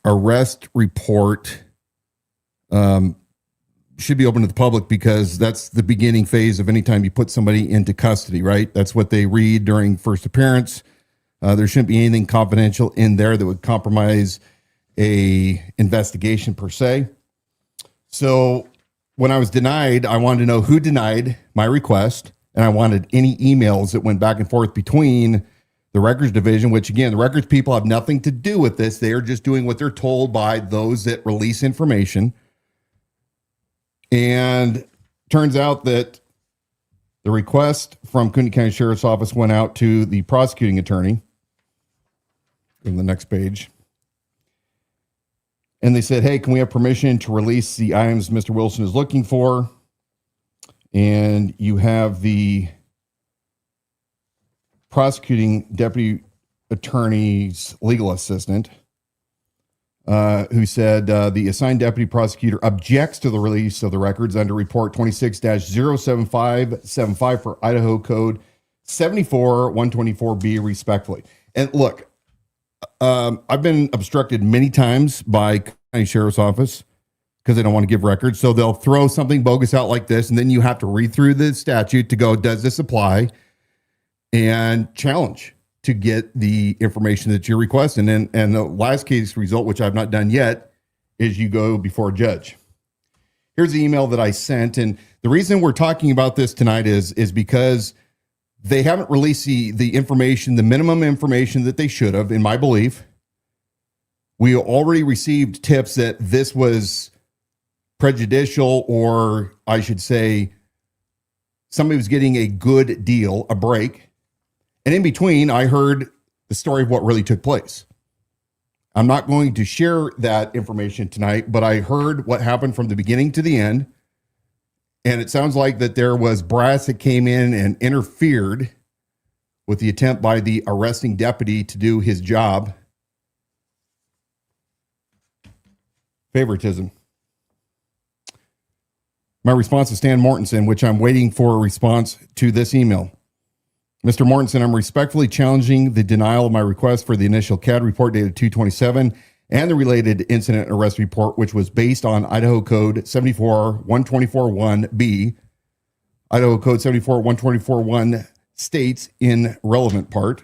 arrest report should be open to the public, because that's the beginning phase of any time you put somebody into custody, right? That's what they read during first appearance. There shouldn't be anything confidential in there that would compromise a investigation per se. So when I was denied, I wanted to know who denied my request, and I wanted any emails that went back and forth between the records division, which again, the records people have nothing to do with this. They are just doing what they're told by those that release information. And turns out that the request from Kootenai County Sheriff's Office went out to the prosecuting attorney. Go to the next page. And they said, hey, can we have permission to release the items Mr. Wilson is looking for? and you have the prosecuting deputy attorney's legal assistant, who said the assigned deputy prosecutor objects to the release of the records under report 26-07575 for Idaho Code 74-124B respectfully. And look, I've been obstructed many times by county sheriff's office because they don't want to give records. So they'll throw something bogus out like this, and then you have to read through the statute to go, does this apply? And challenge to get the information that you're requesting. And the last case result, which I've not done yet, is you go before a judge. Here's the email that I sent. And the reason we're talking about this tonight is because they haven't released the information, the minimum information that they should have, in my belief. We already received tips that this was prejudicial, or I should say somebody was getting a good deal, a break. And in between, I heard the story of what really took place. I'm not going to share that information tonight, but I heard what happened from the beginning to the end. And it sounds like that there was brass that came in and interfered with the attempt by the arresting deputy to do his job. Favoritism. My response to Stan Mortensen, which I'm waiting for a response to this email. Mr. Mortensen, I'm respectfully challenging the denial of my request for the initial CAD report dated 2/27 and the related incident arrest report, which was based on Idaho Code 74-124-1B. Idaho Code 74-124-1 states in relevant part,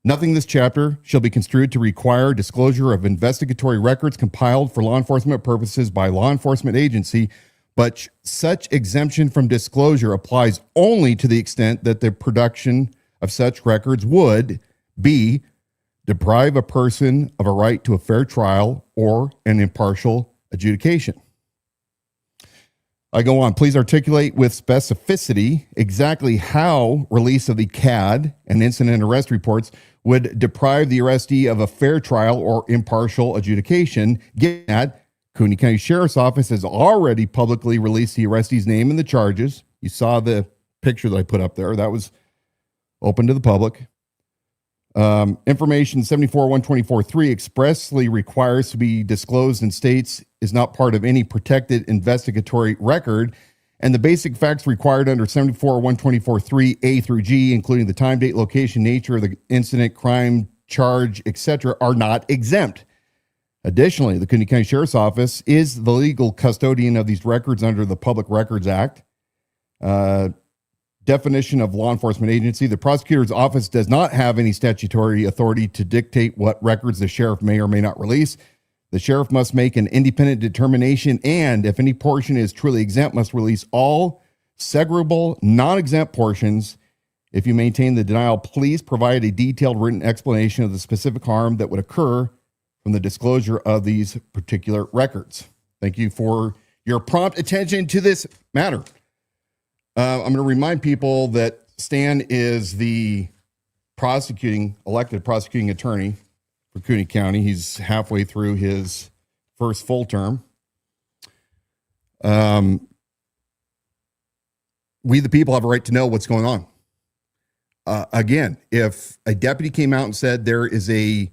nothing in this chapter shall be construed to require disclosure of investigatory records compiled for law enforcement purposes by law enforcement agency, but such exemption from disclosure applies only to the extent that the production of such records would be deprive a person of a right to a fair trial or an impartial adjudication. I go on. Please articulate with specificity exactly how release of the CAD and incident arrest reports would deprive the arrestee of a fair trial or impartial adjudication, given that Kootenai County Sheriff's Office has already publicly released the arrestee's name and the charges. You saw the picture that I put up there. That was open to the public. Information 74-124-3 expressly requires to be disclosed and states is not part of any protected investigatory record. And the basic facts required under 74-124-3 A through G, including the time, date, location, nature of the incident, crime, charge, etc., are not exempt. Additionally, the Kootenai County Sheriff's Office is the legal custodian of these records under the Public Records Act. Definition of law enforcement agency. The prosecutor's office does not have any statutory authority to dictate what records the sheriff may or may not release. The sheriff must make an independent determination, and if any portion is truly exempt, must release all segregable, non-exempt portions. If you maintain the denial, please provide a detailed written explanation of the specific harm that would occur from the disclosure of these particular records. Thank you for your prompt attention to this matter. I'm going to remind people that Stan is the elected prosecuting attorney for Kootenai County. He's halfway through his first full term. We, the people, have a right to know what's going on. Again, if a deputy came out and said there is a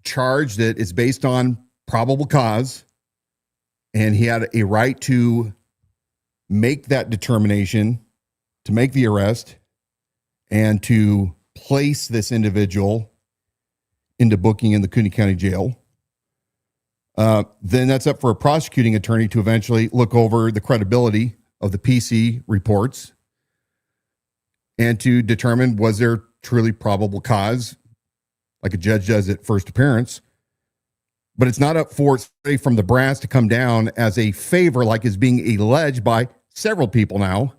charge that is based on probable cause, and he had a right to make that determination, to make the arrest, and to place this individual into booking in the Kootenai County Jail, then that's up for a prosecuting attorney to eventually look over the credibility of the PC reports and to determine, was there truly probable cause, like a judge does at first appearance. But it's not up for somebody from the brass to come down as a favor, like is being alleged by several people now,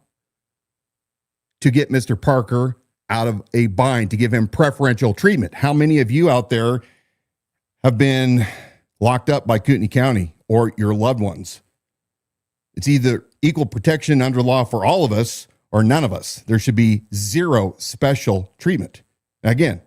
to get Mr. Parker out of a bind, to give him preferential treatment. How many of you out there have been locked up by Kootenai County or your loved ones? It's either equal protection under law for all of us or none of us. There should be zero special treatment. Again,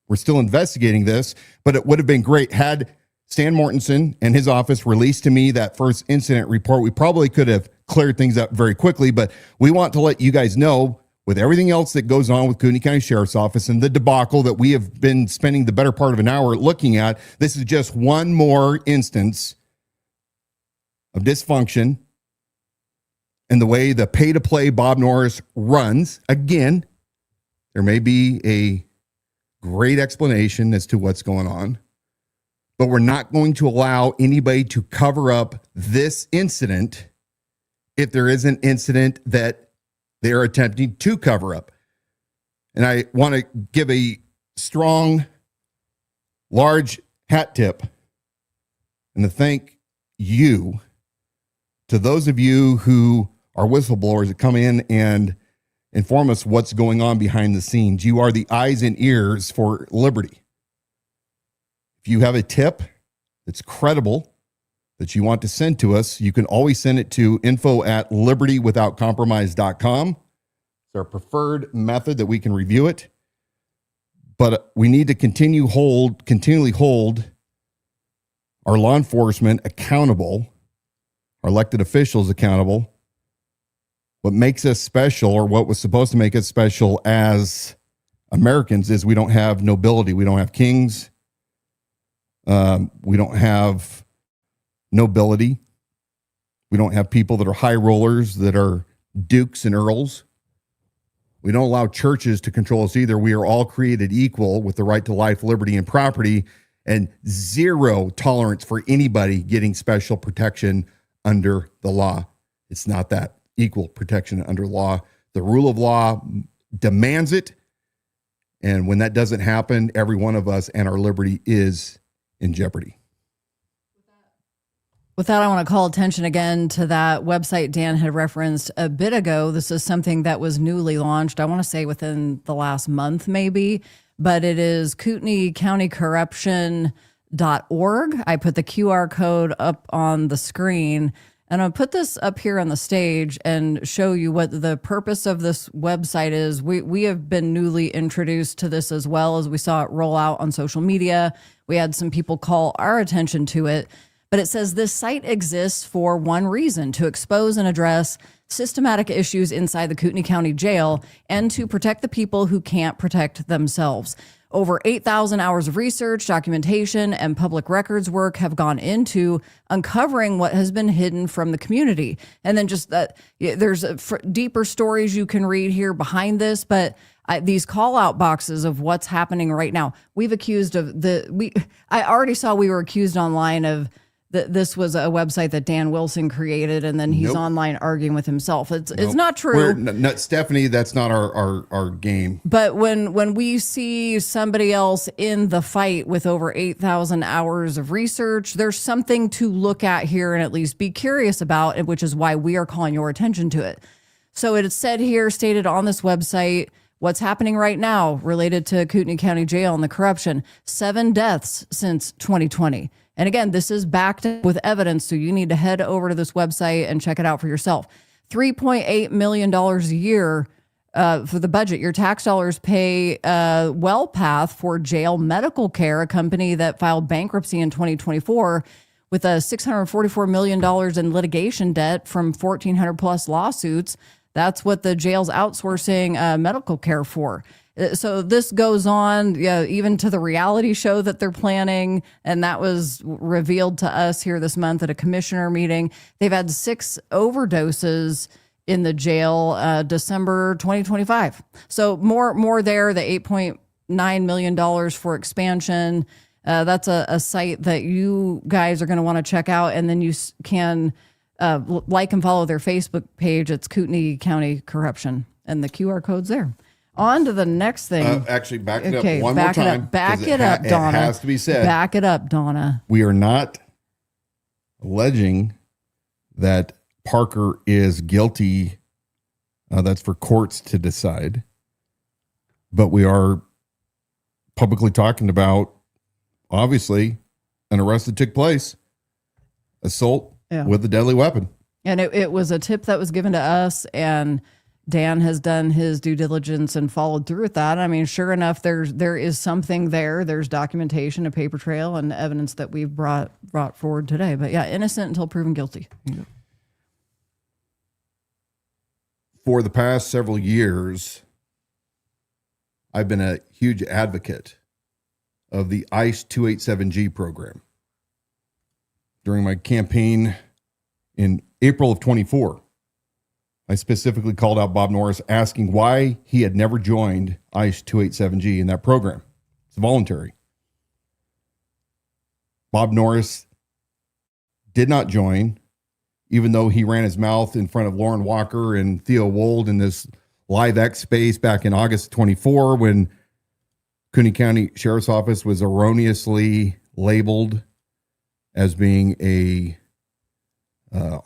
we're still investigating this, but it would have been great had Stan Mortensen and his office released to me that first incident report. We probably could have cleared things up very quickly, but we want to let you guys know, with everything else that goes on with Kootenai County Sheriff's Office and the debacle that we have been spending the better part of an hour looking at, this is just one more instance of dysfunction in the way the pay-to-play Bob Norris runs. Again, there may be a great explanation as to what's going on, but we're not going to allow anybody to cover up this incident if there is an incident that they're attempting to cover up. And I want to give a strong, large hat tip and to thank you to those of you who are whistleblowers that come in and inform us what's going on behind the scenes. You are the eyes and ears for liberty. If you have a tip that's credible that you want to send to us, you can always send it to info@libertywithoutcompromise.com. It's our preferred method that we can review it. But we need to continually hold our law enforcement accountable, our elected officials accountable. What makes us special, or what was supposed to make us special as Americans, is we don't have nobility. We don't have kings. We don't have nobility. We don't have people that are high rollers, that are dukes and earls. We don't allow churches to control us either. We are all created equal with the right to life, liberty, and property, and zero tolerance for anybody getting special protection under the law. It's not that. Equal protection under law. The rule of law demands it. And when that doesn't happen, every one of us and our liberty is in jeopardy. With that, I want to call attention again to that website Dan had referenced a bit ago. This is something that was newly launched, I want to say within the last month maybe, but it is KootenaiCountyCorruption.org. I put the QR code up on the screen, and I'll put this up here on the stage and show you what the purpose of this website is. We have been newly introduced to this as well, as we saw it roll out on social media. We had some people call our attention to it. But it says this site exists for one reason: to expose and address systematic issues inside the Kootenai County Jail and to protect the people who can't protect themselves. Over 8,000 hours of research, documentation, and public records work have gone into uncovering what has been hidden from the community. And then just that, there's deeper stories you can read here behind this, but these call out boxes of what's happening right now. We've accused of I already saw we were accused online of this was a website that Dan Wilson created, and then he's online arguing with himself. It's not true. Stephanie, that's not our game. But when we see somebody else in the fight with over 8,000 hours of research, there's something to look at here and at least be curious about, which is why we are calling your attention to it. So it is stated on this website, what's happening right now related to Kootenai County Jail and the corruption: 7 deaths since 2020. And again, this is backed up with evidence, so you need to head over to this website and check it out for yourself. $3.8 million a year for the budget. Your tax dollars pay WellPath for jail medical care, a company that filed bankruptcy in 2024 with $644 million in litigation debt from 1,400 plus lawsuits. That's what the jail's outsourcing medical care for. So this goes on, even to the reality show that they're planning, and that was revealed to us here this month at a commissioner meeting. They've had 6 overdoses in the jail, December 2025. So more there. The $8.9 million for expansion. That's a site that you guys are going to want to check out, and then you can like and follow their Facebook page. It's Kootenai County Corruption, and the QR code's there. On to the next thing. Actually, back it up one more time. Back it up, Dawna. It has to be said. Back it up, Dawna. We are not alleging that Parker is guilty. That's for courts to decide. But we are publicly talking about, obviously, an arrest that took place. Assault with a deadly weapon. And it was a tip that was given to us, and Dan has done his due diligence and followed through with that. I mean, sure enough, there is something there. There's documentation, a paper trail, and evidence that we've brought forward today. But yeah, innocent until proven guilty. For the past several years, I've been a huge advocate of the ICE 287G program. During my campaign in April of 24, I specifically called out Bob Norris asking why he had never joined ICE 287G in that program. It's voluntary. Bob Norris did not join, even though he ran his mouth in front of Lauren Walker and Theo Wold in this Live X space back in August 24 when Kootenai County Sheriff's Office was erroneously labeled as being a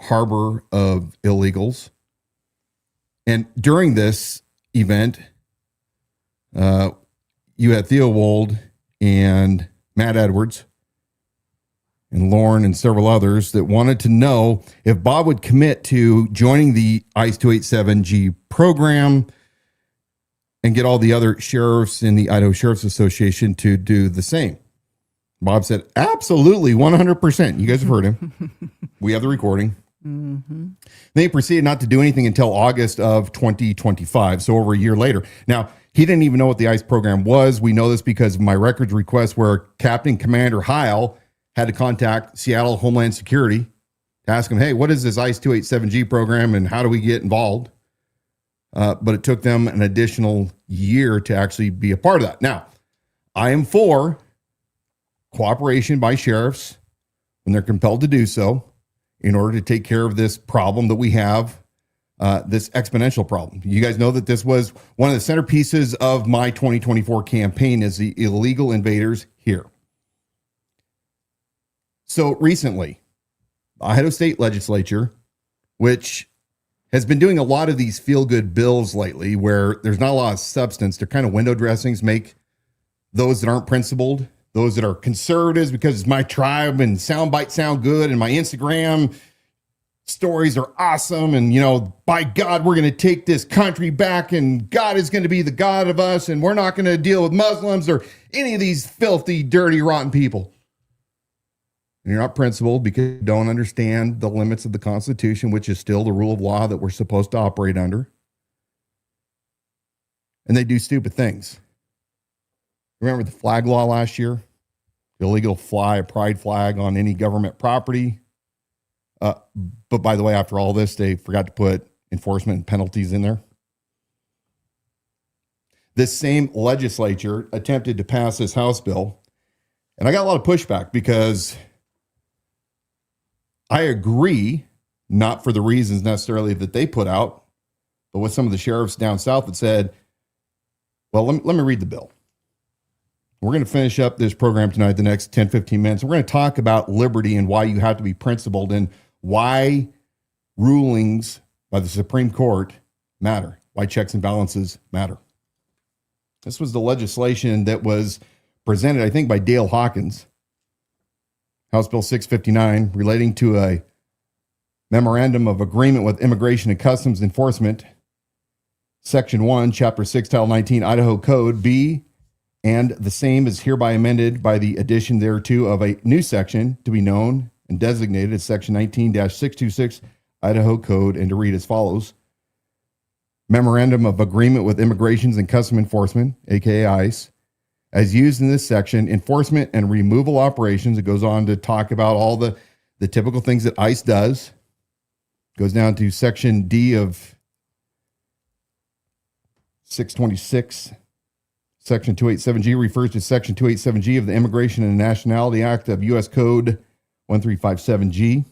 harbor of illegals. And during this event, you had Theo Wold and Matt Edwards and Lauren and several others that wanted to know if Bob would commit to joining the ICE 287G program and get all the other sheriffs in the Idaho Sheriff's Association to do the same. Bob said, absolutely, 100%. You guys have heard him. We have the recording. Mm-hmm. They proceeded not to do anything until August of 2025, so over a year later. Now, he didn't even know what the ICE program was. We know this because of my records request where Captain Commander Heil had to contact Seattle Homeland Security to ask him, hey, what is this ICE 287G program and how do we get involved? But it took them an additional year to actually be a part of that. Now, I am for cooperation by sheriffs when they're compelled to do so in order to take care of this problem that we have, this exponential problem. You guys know that this was one of the centerpieces of my 2024 campaign is the illegal invaders here. So recently, the Idaho State Legislature, which has been doing a lot of these feel-good bills lately where there's not a lot of substance, they're kind of window dressings, make those that aren't principled, those that are conservatives because it's my tribe and sound bites sound good and my Instagram stories are awesome and, by God, we're going to take this country back and God is going to be the God of us and we're not going to deal with Muslims or any of these filthy, dirty, rotten people. And you're not principled because you don't understand the limits of the Constitution, which is still the rule of law that we're supposed to operate under. And they do stupid things. Remember the flag law last year? Illegal to fly a pride flag on any government property. But by the way, after all this, they forgot to put enforcement and penalties in there. This same legislature attempted to pass this House bill, and I got a lot of pushback because I agree, not for the reasons necessarily that they put out, but with some of the sheriffs down south that said, well, let me read the bill. We're going to finish up this program tonight, the next 10, 15 minutes. We're going to talk about liberty and why you have to be principled and why rulings by the Supreme Court matter, why checks and balances matter. This was the legislation that was presented, I think, by Dale Hawkins, House Bill 659, relating to a memorandum of agreement with Immigration and Customs Enforcement, Section 1, Chapter 6, Title 19, Idaho Code B, and the same is hereby amended by the addition thereto of a new section to be known and designated as Section 19-626 Idaho Code, and to read as follows. Memorandum of Agreement with Immigration and Customs Enforcement, aka ICE, as used in this section, enforcement and removal operations. It goes on to talk about all the typical things that ICE does. Goes down to Section D of 626. Section 287G refers to Section 287G of the Immigration and Nationality Act of U.S. Code 1357G.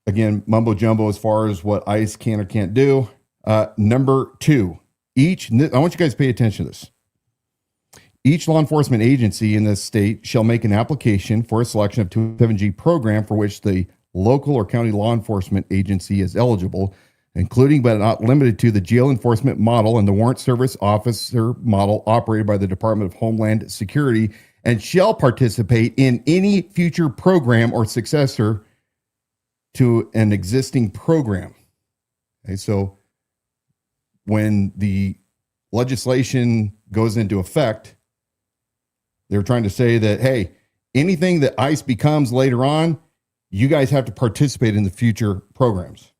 Again, mumbo jumbo as far as what ICE can or can't do. Number 2, I want you guys to pay attention to this. Each law enforcement agency in this state shall make an application for a selection of 287G program for which the local or county law enforcement agency is eligible, including but not limited to the jail enforcement model and the warrant service officer model operated by the Department of Homeland Security, and shall participate in any future program or successor to an existing program. Okay, so when the legislation goes into effect, they're trying to say that, hey, anything that ICE becomes later on, you guys have to participate in the future programs.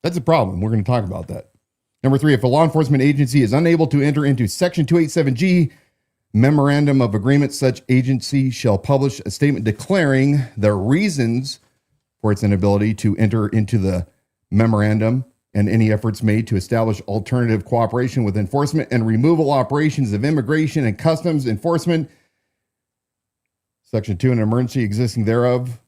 That's a problem. We're going to talk about that. Number 3, if a law enforcement agency is unable to enter into Section 287G memorandum of agreement, such agency shall publish a statement declaring the reasons for its inability to enter into the memorandum and any efforts made to establish alternative cooperation with enforcement and removal operations of immigration and customs enforcement. Section 2, an emergency existing thereof,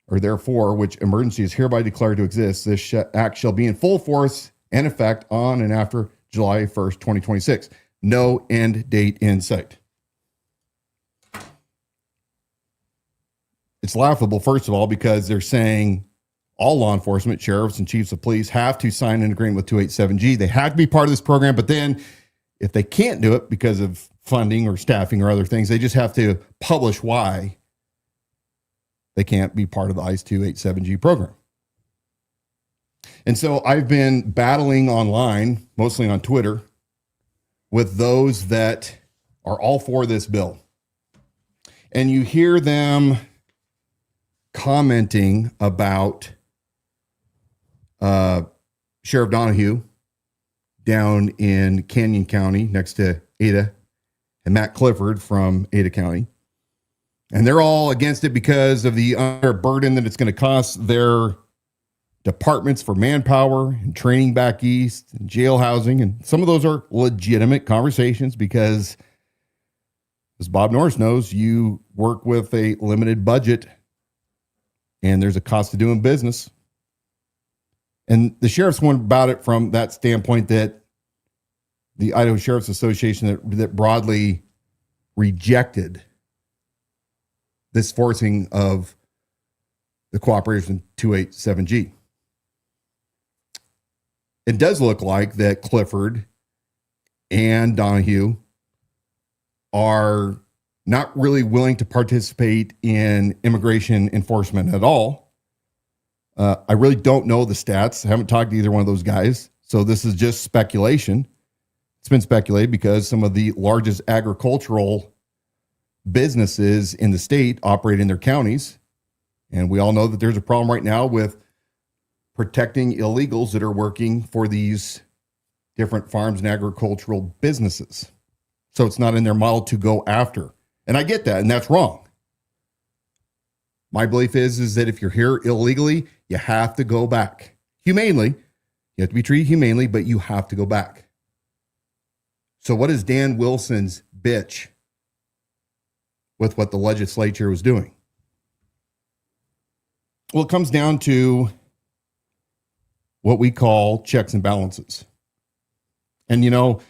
or therefore, which emergency is hereby declared to exist, this act shall be in full force and effect on and after July 1st, 2026. No end date in sight. It's laughable, first of all, because they're saying all law enforcement, sheriffs and chiefs of police have to sign an agreement with 287G. They have to be part of this program, but then if they can't do it because of funding or staffing or other things, they just have to publish why they can't be part of the ICE 287G program. And so I've been battling online, mostly on Twitter, with those that are all for this bill. And you hear them commenting about Sheriff Donahue down in Canyon County next to Ada and Matt Clifford from Ada County. And they're all against it because of the burden that it's going to cost their departments for manpower and training back east and jail housing. And some of those are legitimate conversations because, as Bob Norris knows, you work with a limited budget and there's a cost of doing business. And the sheriffs went about it from that standpoint that the Idaho Sheriff's Association that broadly rejected this forcing of the cooperation 287G. It does look like that Clifford and Donahue are not really willing to participate in immigration enforcement at all. I really don't know the stats. I haven't talked to either one of those guys. So this is just speculation. It's been speculated because some of the largest agricultural businesses in the state operate in their counties. And we all know that there's a problem right now with protecting illegals that are working for these different farms and agricultural businesses. So it's not in their model to go after. And I get that, and that's wrong. My belief is that if you're here illegally, you have to go back. Humanely. You have to be treated humanely, but you have to go back. So what is Dan Wilson's bitch with what the legislature was doing? Well, it comes down to what we call checks and balances. And, you know,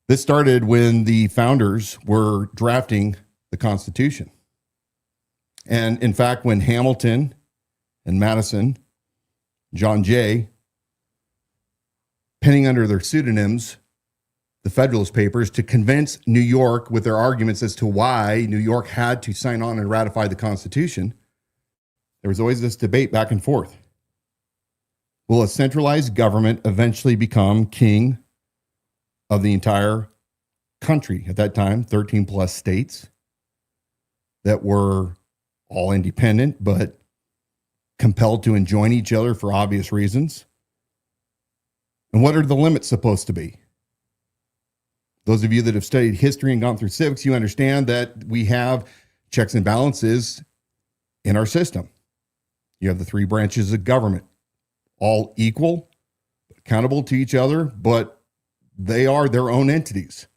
this started when the founders were drafting the Constitution. And in fact, when Hamilton and Madison, John Jay, penning under their pseudonyms, the Federalist Papers, to convince New York with their arguments as to why New York had to sign on and ratify the Constitution, there was always this debate back and forth. Will a centralized government eventually become king of the entire country? At that time, 13 plus states that were all independent, but compelled to enjoin each other for obvious reasons. And what are the limits supposed to be? Those of you that have studied history and gone through civics, you understand that we have checks and balances in our system. You have the three branches of government, all equal, accountable to each other, but they are their own entities.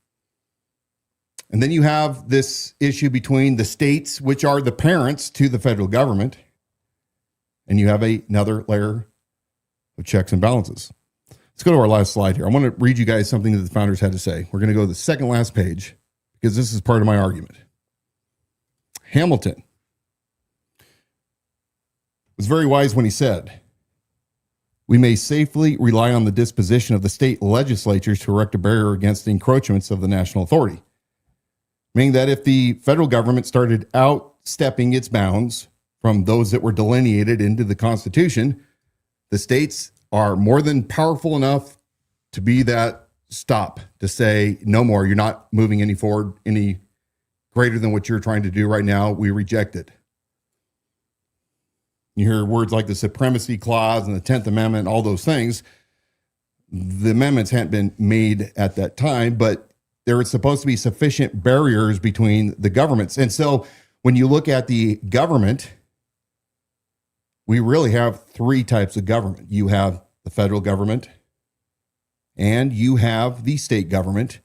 And then you have this issue between the states, which are the parents to the federal government, and you have another layer of checks and balances. Let's go to our last slide here. I want to read you guys something that the founders had to say. We're going to go to the second last page because this is part of my argument. Hamilton was very wise when he said, "We may safely rely on the disposition of the state legislatures to erect a barrier against the encroachments of the national authority." Meaning that if the federal government started outstepping its bounds from those that were delineated into the Constitution, the states are more than powerful enough to be that stop, to say, no more, you're not moving any forward, any greater than what you're trying to do right now. We reject it. You hear words like the Supremacy Clause and the 10th Amendment, all those things. The amendments hadn't been made at that time, but there was supposed to be sufficient barriers between the governments. And so when you look at the government, we really have three types of government. You have the federal government, and you have the state government.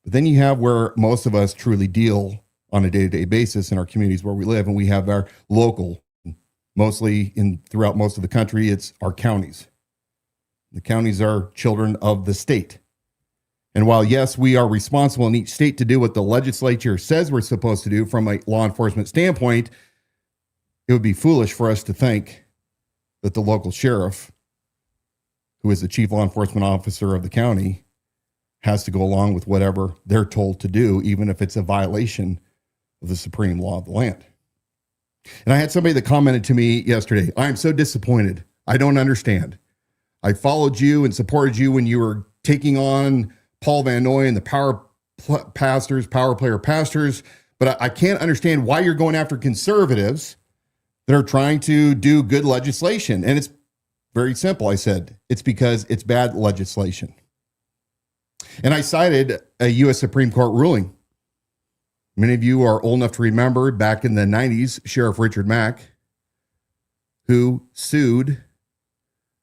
But then you have where most of us truly deal on a day-to-day basis in our communities where we live, and we have our local. Mostly throughout most of the country, it's our counties. The counties are children of the state. And while, yes, we are responsible in each state to do what the legislature says we're supposed to do from a law enforcement standpoint, it would be foolish for us to think that the local sheriff, who is the chief law enforcement officer of the county, has to go along with whatever they're told to do, even if it's a violation of the supreme law of the land. And I had somebody that commented to me yesterday, I am so disappointed. I don't understand. I followed you and supported you when you were taking on Paul Van Noy and the power player pastors, but I can't understand why you're going after conservatives that are trying to do good legislation. And it's very simple. I said, it's because it's bad legislation. And I cited a U.S. Supreme Court ruling. Many of you are old enough to remember back in the 90s, Sheriff Richard Mack, who sued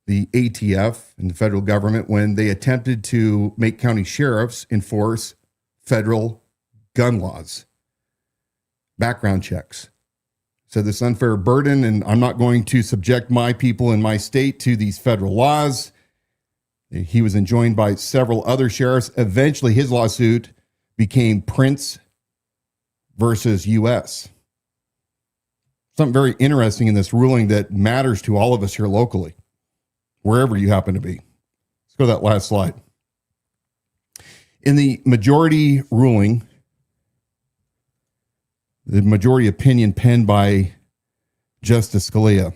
the ATF and the federal government when they attempted to make county sheriffs enforce federal gun laws, background checks. So this unfair burden, and I'm not going to subject my people in my state to these federal laws. He was enjoined by several other sheriffs. Eventually, his lawsuit became Prince versus U.S. Something very interesting in this ruling that matters to all of us here locally, wherever you happen to be. Let's go to that last slide. In the majority ruling, the majority opinion penned by Justice Scalia,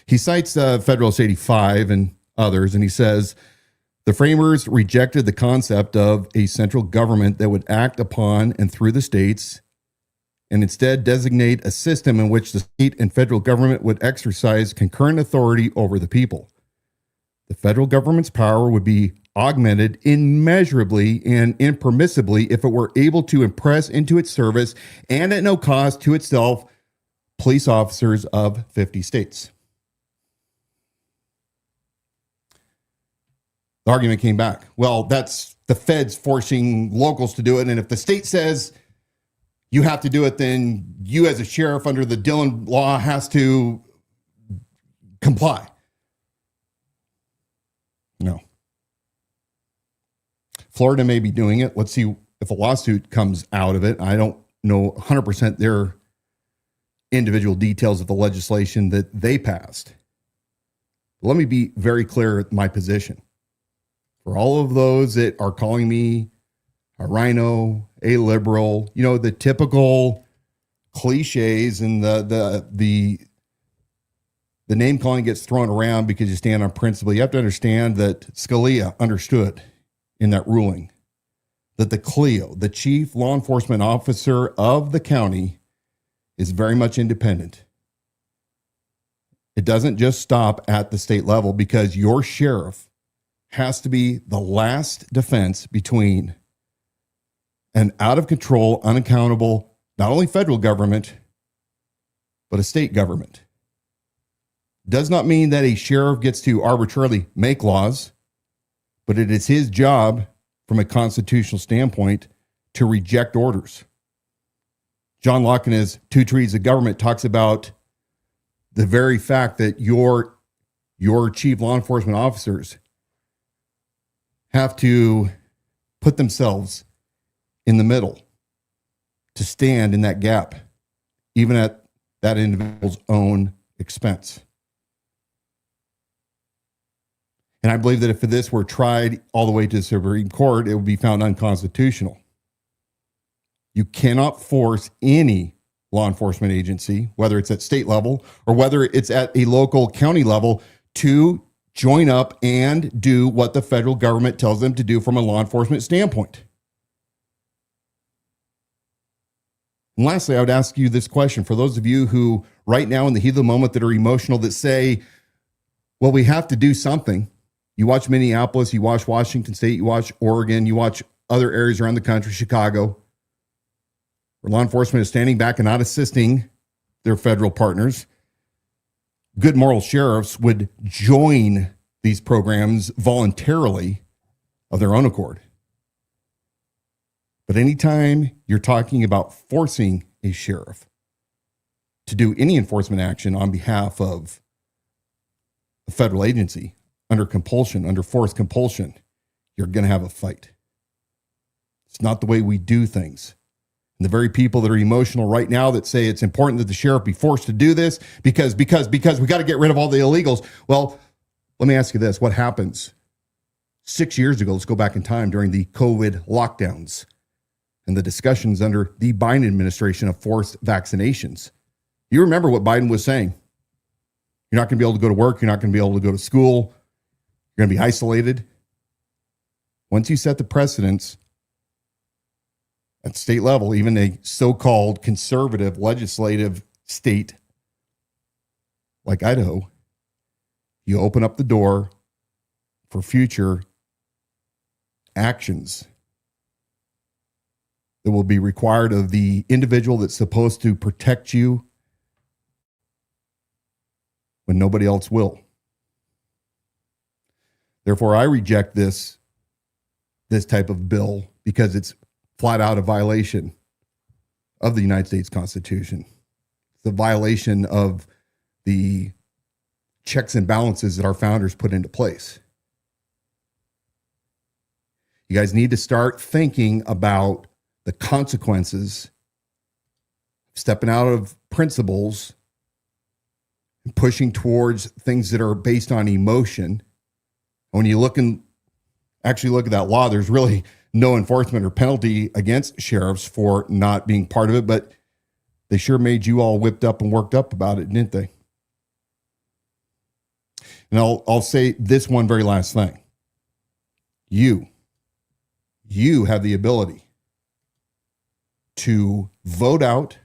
he cites Federalist 85 and others, and he says, the framers rejected the concept of a central government that would act upon and through the states and instead designate a system in which the state and federal government would exercise concurrent authority over the people. The federal government's power would be augmented immeasurably and impermissibly if it were able to impress into its service and at no cost to itself police officers of 50 states. The argument came back. Well, that's the feds forcing locals to do it. And if the state says you have to do it, then you as a sheriff under the Dillon law has to comply. No. Florida may be doing it. Let's see if a lawsuit comes out of it. I don't know 100% their individual details of the legislation that they passed. Let me be very clear at my position. For all of those that are calling me a rhino, a liberal, you know, the typical cliches and the name calling gets thrown around because you stand on principle. You have to understand that Scalia understood in that ruling that the CLEO, the chief law enforcement officer of the county, is very much independent. It doesn't just stop at the state level, because your sheriff has to be the last defense between an out of control, unaccountable, not only federal government, but a state government. Does not mean that a sheriff gets to arbitrarily make laws, but it is his job from a constitutional standpoint to reject orders. John Locke in his Two Treaties of Government talks about the very fact that your chief law enforcement officers have to put themselves in the middle to stand in that gap, even at that individual's own expense. And I believe that if this were tried all the way to the Supreme Court, it would be found unconstitutional. You cannot force any law enforcement agency, whether it's at state level or whether it's at a local county level, to join up and do what the federal government tells them to do from a law enforcement standpoint. And lastly, I would ask you this question for those of you who right now in the heat of the moment that are emotional, that say, well, we have to do something. You watch Minneapolis, you watch Washington State, you watch Oregon, you watch other areas around the country, Chicago, where law enforcement is standing back and not assisting their federal partners. Good moral sheriffs would join these programs voluntarily of their own accord. But anytime you're talking about forcing a sheriff to do any enforcement action on behalf of a federal agency under compulsion, under forced compulsion, you're going to have a fight. It's not the way we do things. And the very people that are emotional right now that say it's important that the sheriff be forced to do this because we got to get rid of all the illegals. Well, let me ask you this. What happens 6 years ago? Let's go back in time during the COVID lockdowns and the discussions under the Biden administration of forced vaccinations. You remember what Biden was saying. You're not going to be able to go to work. You're not going to be able to go to school. You're going to be isolated. Once you set the precedents at state level, even a so-called conservative legislative state like Idaho, you open up the door for future actions that will be required of the individual that's supposed to protect you when nobody else will. Therefore, I reject this type of bill because it's flat out a violation of the United States Constitution. It's a violation of the checks and balances that our founders put into place. You guys need to start thinking about the consequences of stepping out of principles and pushing towards things that are based on emotion. When you look at that law, there's really no enforcement or penalty against sheriffs for not being part of it, but they sure made you all whipped up and worked up about it, didn't they? And I'll say this one very last thing. You have the ability to vote out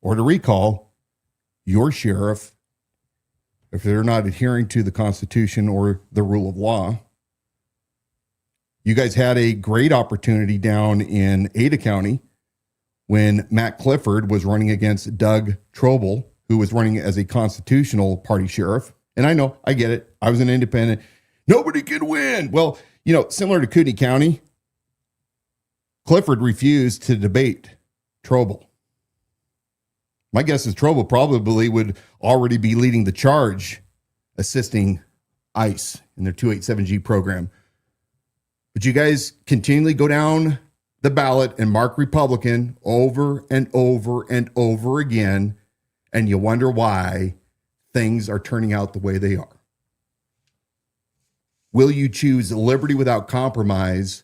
or to recall your sheriff if they're not adhering to the Constitution or the rule of law. You guys had a great opportunity down in Ada County when Matt Clifford was running against Doug Trobel, who was running as a constitutional party sheriff. And I know, I get it. I was an independent. Nobody can win. Well, similar to Kootenai County, Clifford refused to debate Trobel. My guess is Trobel probably would already be leading the charge, assisting ICE in their 287G program. But you guys continually go down the ballot and mark Republican over and over and over again, and you wonder why things are turning out the way they are. Will you choose liberty without compromise,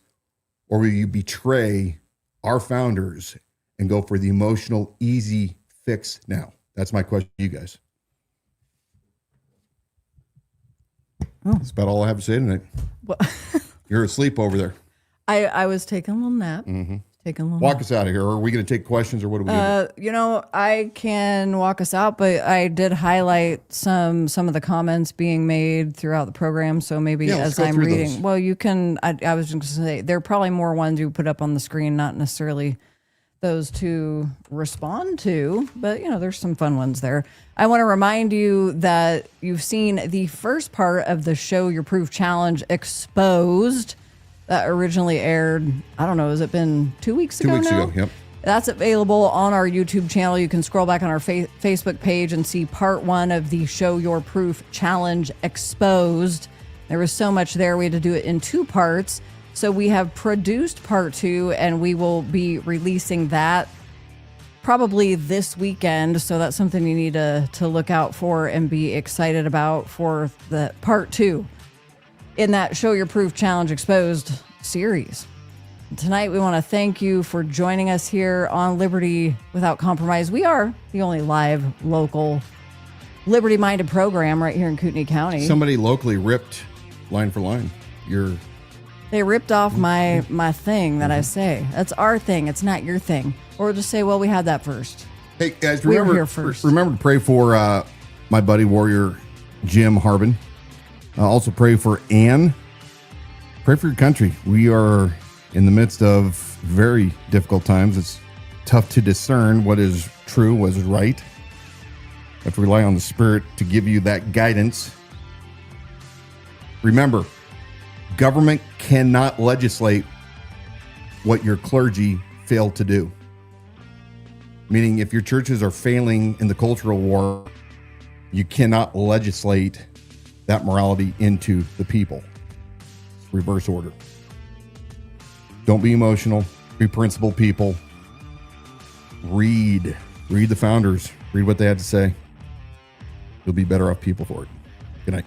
or will you betray our founders and go for the emotional, easy fix now? That's my question to you guys. That's about all I have to say tonight. Well, you're asleep over there. I was taking a little nap. Mm-hmm. Taking a little walk nap. us out of here. Or are we going to take questions, or what are we going to do? I can walk us out, but I did highlight some of the comments being made throughout the program. So maybe as I'm reading, those. well, you can. I was just going to say there are probably more ones you put up on the screen, not necessarily those to respond to, but there's some fun ones there. I want to remind you that you've seen the first part of the Show Your Proof Challenge Exposed that originally aired, I don't know, has it been 2 weeks ago now? 2 weeks ago, yep. That's available on our YouTube channel. You can scroll back on our Facebook page and see part 1 of the Show Your Proof Challenge Exposed. There was so much there, we had to do it in 2 parts. So we have produced part 2, and we will be releasing that probably this weekend. So that's something you need to look out for and be excited about for the part 2 in that Show Your Proof Challenge Exposed series. Tonight, we want to thank you for joining us here on Liberty Without Compromise. We are the only live, local, liberty-minded program right here in Kootenai County. Somebody locally ripped line for line They ripped off my thing that I say. That's our thing. It's not your thing. Or we'll just say, well, we had that first. Hey, guys, We were remember, here first. remember to pray for my buddy warrior, Jim Harbin. Also pray for Ann. Pray for your country. We are in the midst of very difficult times. It's tough to discern what is true, what is right. You have to rely on the Spirit to give you that guidance. Remember, government cannot legislate what your clergy failed to do. Meaning, if your churches are failing in the cultural war, you cannot legislate that morality into the people. It's reverse order. Don't be emotional. Be principled people. Read the founders. Read what they had to say. You'll be better off people for it. Good night.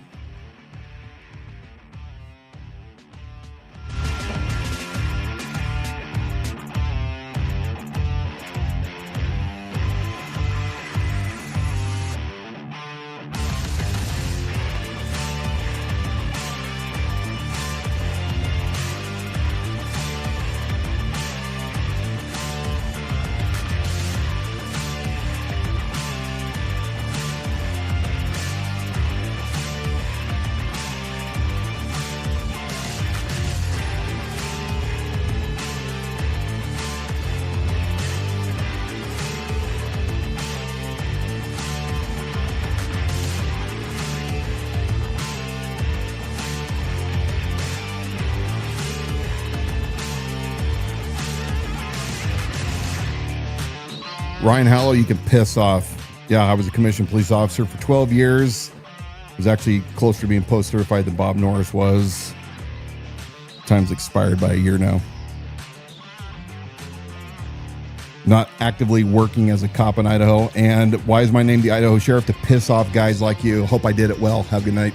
Ryan Hallow, you can piss off. Yeah, I was a commissioned police officer for 12 years. I was actually closer to being post-certified than Bob Norris was. Time's expired by a year now. Not actively working as a cop in Idaho. And why is my name the Idaho Sheriff? To piss off guys like you. Hope I did it well. Have a good night.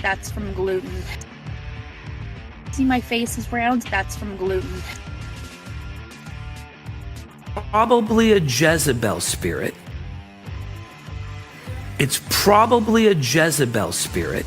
That's from gluten. See, my face is round? That's from gluten. Probably a Jezebel spirit. It's probably a Jezebel spirit